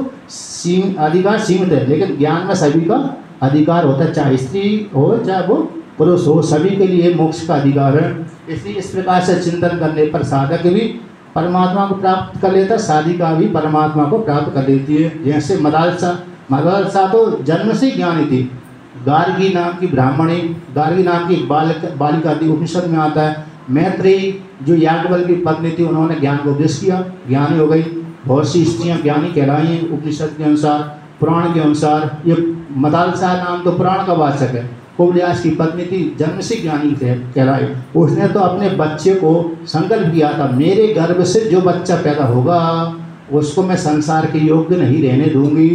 अधिकार सीमित है, लेकिन ज्ञान में सभी का अधिकार होता है, चाहे स्त्री हो चाहे वो पुरुष हो, सभी के लिए मोक्ष का अधिकार है। इसलिए इस प्रकार से चिंतन करने पर साधक भी परमात्मा को प्राप्त कर लेता है, साधिका भी परमात्मा को प्राप्त कर लेती है। जैसे मदालसा तो जन्म से ज्ञानी थी। गार्गी नाम की ब्राह्मणी, गार्गी नाम की बालिका थी, उपनिषद में आता है। मैत्रेयी जो याज्ञवल्क्य की पत्नी थी, उन्होंने ज्ञान को उपदेश किया, ज्ञानी हो गई। बहुत सी स्त्रियाँ ज्ञानी कहलाई हैं उपनिषद के अनुसार, पुराण के अनुसार। ये मदालसा नाम तो पुराण का वाचक है। कुबल्यास की पत्नी थी, जन्म से ज्ञानी कहलाई। उसने तो अपने बच्चे को संकल्प किया था, मेरे गर्भ से जो बच्चा पैदा होगा उसको मैं संसार के योग्य नहीं रहने दूंगी,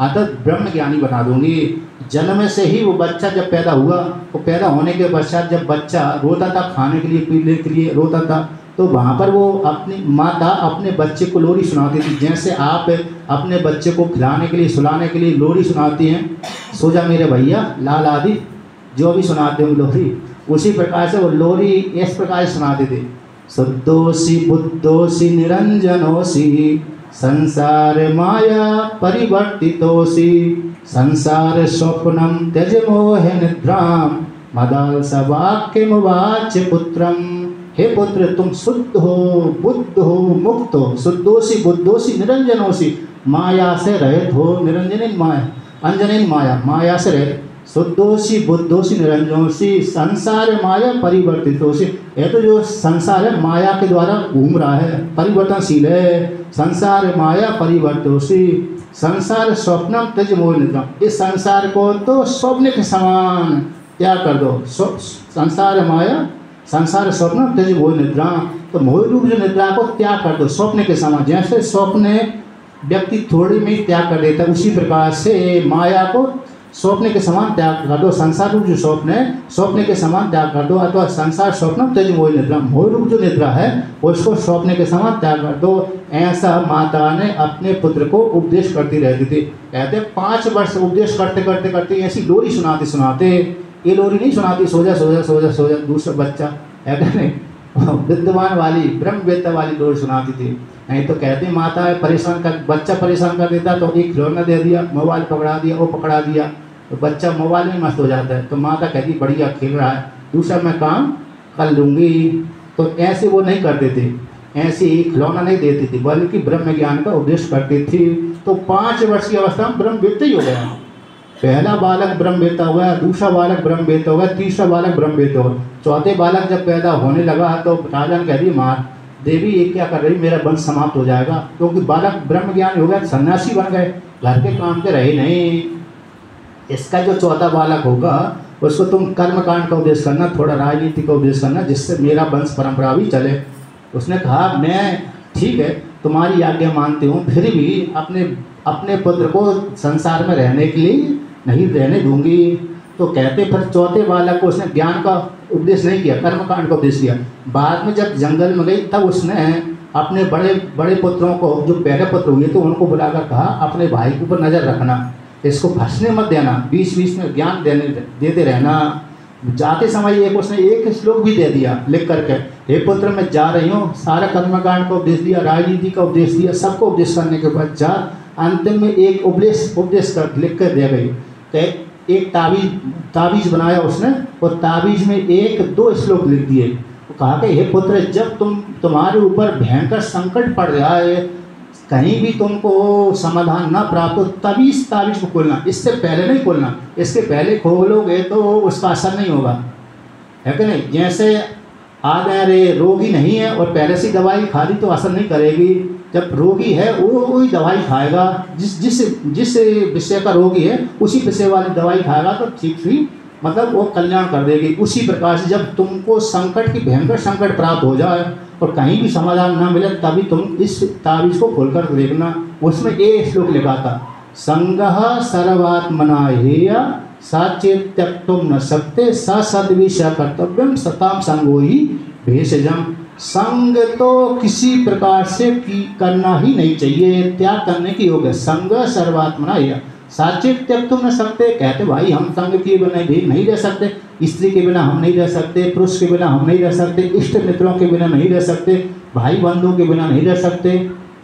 अतः ब्रह्म ज्ञानी बना दूंगी। जन्म से ही वो बच्चा जब पैदा हुआ, तो पैदा होने के पश्चात जब बच्चा रोता था, खाने के लिए पीने के लिए रोता था, तो वहाँ पर वो अपनी माता अपने बच्चे को लोरी सुनाती थी। जैसे आप अपने बच्चे को खिलाने के लिए सुलाने के लिए लोरी सुनाती हैं, सो जा मेरे भैया, लाल आदि जो भी सुनाते हैं लोरी, उसी प्रकार से वो लोरी इस प्रकार सुनाते थे। शुद्धोसी बुद्धोसी निरंजनोसी संसार माया परिवर्तितोसी संसार स्वप्नम त्यज मोह निद्राम मदालसा वाक्यमुवाच पुत्रम। हे पुत्र, तुम शुद्ध हो, बुद्ध हो, मुक्त हो, शुद्धोसी बुद्धोसी निरंजनोसी, माया से रहित हो। निरंजन माया, अंजन माया, माया से रहित। शुद्धोसी बुद्धोसी निरंजनोसी संसार माया परिवर्तितोसी। ये तो जो संसार है माया के द्वारा घूम रहा है, परिवर्तनशील है। संसार माया परिवर्तितोसी संसार स्वप्नम त्यज मोह निद्रा। इस संसार को तो स्वप्न के समान त्याग कर दो। संसार माया, संसार स्वप्न त्यज मोह निद्रा, तो मोह रूप जो निद्रा को त्याग कर दो स्वप्न के समान। जैसे स्वप्न व्यक्ति थोड़ी में त्याग कर देता है, उसी प्रकार से माया को स्वप्न के समान त्याग कर दो। संसार रूप जो स्वप्न है, स्वप्न के समान त्याग कर दो, अथवा संसार स्वप्न त्यज मोह निद्रा, मोह रूप जो निद्रा है उसको स्वप्न के समान त्याग कर दो। ऐसा माता ने अपने पुत्र को उपदेश करती रहती थी। कहते 5 वर्ष उपदेश करते करते करते ऐसी लोरी सुनाते सुनाते, ये लोरी नहीं सुनाती सो जा सो जा सो जा सो जा दूसरा बच्चा, है नहीं, विद्वान वाली ब्रह्मवेत्ता वाली लोरी सुनाती थी। नहीं तो कहते माता परेशान कर, बच्चा परेशान कर देता तो एक खिलौना दे दिया, मोबाइल पकड़ा दिया, वो पकड़ा दिया, तो बच्चा मोबाइल में मस्त हो जाता है। तो माता कहती बढ़िया खेल रहा है, दूसरा मैं काम कर लूँगी। तो ऐसे वो नहीं करते थे, ऐसे ही खिलौना नहीं देती थी, बल्कि ब्रह्म ज्ञान का उपदेश करती थी। तो 5 वर्ष की अवस्था में ब्रह्मवेत्ता ही हो गया। पहला बालक ब्रह्मवेत्ता हुआ, दूसरा बालक ब्रह्मवेत्ता हुआ, तीसरा बालक ब्रह्मवेत्ता हुआ, चौथे बालक जब पैदा होने लगा तो राजा ने कह दी माँ देवी ये क्या कर रही, मेरा वंश समाप्त हो जाएगा। क्योंकि बालक ब्रह्म ज्ञान हो गया, सन्यासी बन गए, घर के काम के रहे नहीं। इसका जो चौथा बालक होगा उसको तुम कर्मकांड का उपदेश करना, थोड़ा राजनीति का उपदेश करना, जिससे मेरा वंश परंपरा भी चले। उसने कहा मैं ठीक है तुम्हारी आज्ञा मानती हूँ, फिर भी अपने पुत्र को संसार में रहने के लिए नहीं रहने दूंगी। तो कहते फिर चौथे बालक को उसने ज्ञान का उपदेश नहीं किया, कर्मकांड का उपदेश किया। बाद में जब जंगल में गई तब उसने अपने बड़े बड़े पुत्रों को, जो पहले पुत्र हुए तो उनको बुलाकर कहा अपने भाई के ऊपर नज़र रखना, इसको फंसने मत देना, बीच बीच में ज्ञान देते रहना। जाते समय उसने एक श्लोक भी दे दिया लिख करके, हे पुत्र मैं जा रही हूँ। सारा कर्मकांड का उपदेश दिया, राजनीति का उपदेश दिया, सबको उपदेश करने के पश्चात अंतिम में एक उपदेश कर लिख कर दे गई। तो एक ताबीज बनाया उसने, और ताबीज में 1-2 श्लोक लिख दिए। तो कहा कि हे पुत्र जब तुम्हारे ऊपर भयंकर संकट पड़ रहा है, कहीं भी तुमको समाधान ना प्राप्त हो, तभी इस ताबीज को खोलना, इससे पहले नहीं खोलना। इसके पहले खोलोगे तो उसका असर नहीं होगा, है कि नहीं। जैसे आ गए रे रोगी नहीं है और पहले से दवाई खा दी तो असर नहीं करेगी। जब रोगी है वो ही दवाई खाएगा, जिस विषय का रोगी है उसी विषय वाली दवाई खाएगा तो ठीक ही मतलब वो कल्याण कर देगी। उसी प्रकार से जब तुमको संकट की भयंकर संकट प्राप्त हो जाए और कहीं भी समाधान ना मिले, तभी तुम इस ताबीज़ को खोलकर देखना, उसमें एक श्लोक लिखा था, संगः सर्वात्मना हेय साचेत त्यक्तुम न सकते सद्विष कर्तव्यम सताम संगो ही भेषजम। संग तो किसी प्रकार से करना ही नहीं चाहिए, त्याग करने की योग है। संग सर्वात्मना हेय साचेत त्यक्तुम न सकते, कहते भाई हम संग के बिना भी नहीं रह सकते, स्त्री के बिना हम नहीं रह सकते, पुरुष के बिना हम नहीं रह सकते, इष्ट मित्रों के बिना नहीं रह सकते, भाई बंधुओं के बिना नहीं रह सकते,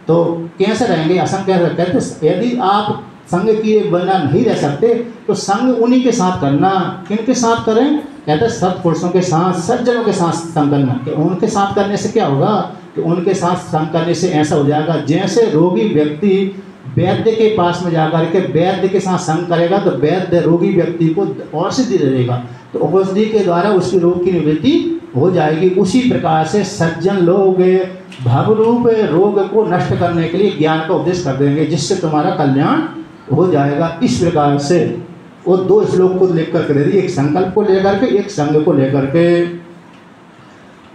तो कैसे रहेंगे, असंग कैसे। कहते यदि आप संग किए बिना नहीं रह सकते तो संग उन्हीं के साथ करना। किन के साथ करें, कहते सत्पुरुषों के साथ, सज्जनों के साथ संग करना। कि उनके साथ करने से क्या होगा, कि उनके साथ संग करने से ऐसा हो जाएगा जैसे रोगी व्यक्ति वैद्य के पास में जाकर के वैद्य के साथ संग करेगा तो वैद्य रोगी व्यक्ति को औषधि दे देगा, तो औषधि के द्वारा उसकी रोग की निवृत्ति हो जाएगी। उसी प्रकार से सज्जन लोग भवरूप रोग को नष्ट करने के लिए ज्ञान का उपदेश कर देंगे, जिससे तुम्हारा कल्याण हो जाएगा। इस प्रकार से वो दो श्लोक को लेकर के दे दी, एक संकल्प को लेकर के, एक संग को लेकर के।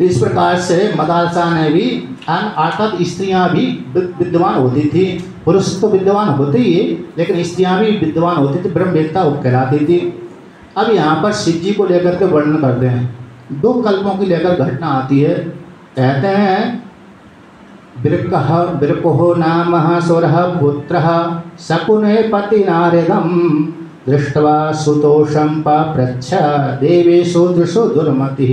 इस प्रकार से मदालसा ने भी अर्थात स्त्रियां भी विद्वान होती थी, पुरुष तो विद्वान होते ही है, लेकिन स्त्रियां भी विद्वान होती थी, ब्रह्मवेत्ता कहलाती थी। अब यहाँ पर शिव जी को लेकर के वर्णन करते हैं, दो कल्पों की लेकर घटना आती है। कहते हैं बिरकोह नाम सुरः पुत्रः शकुने पति नारदं दृष्ट्वा सुतोषं पप्रच्छ देवेषु दृशो दुर्मतिः।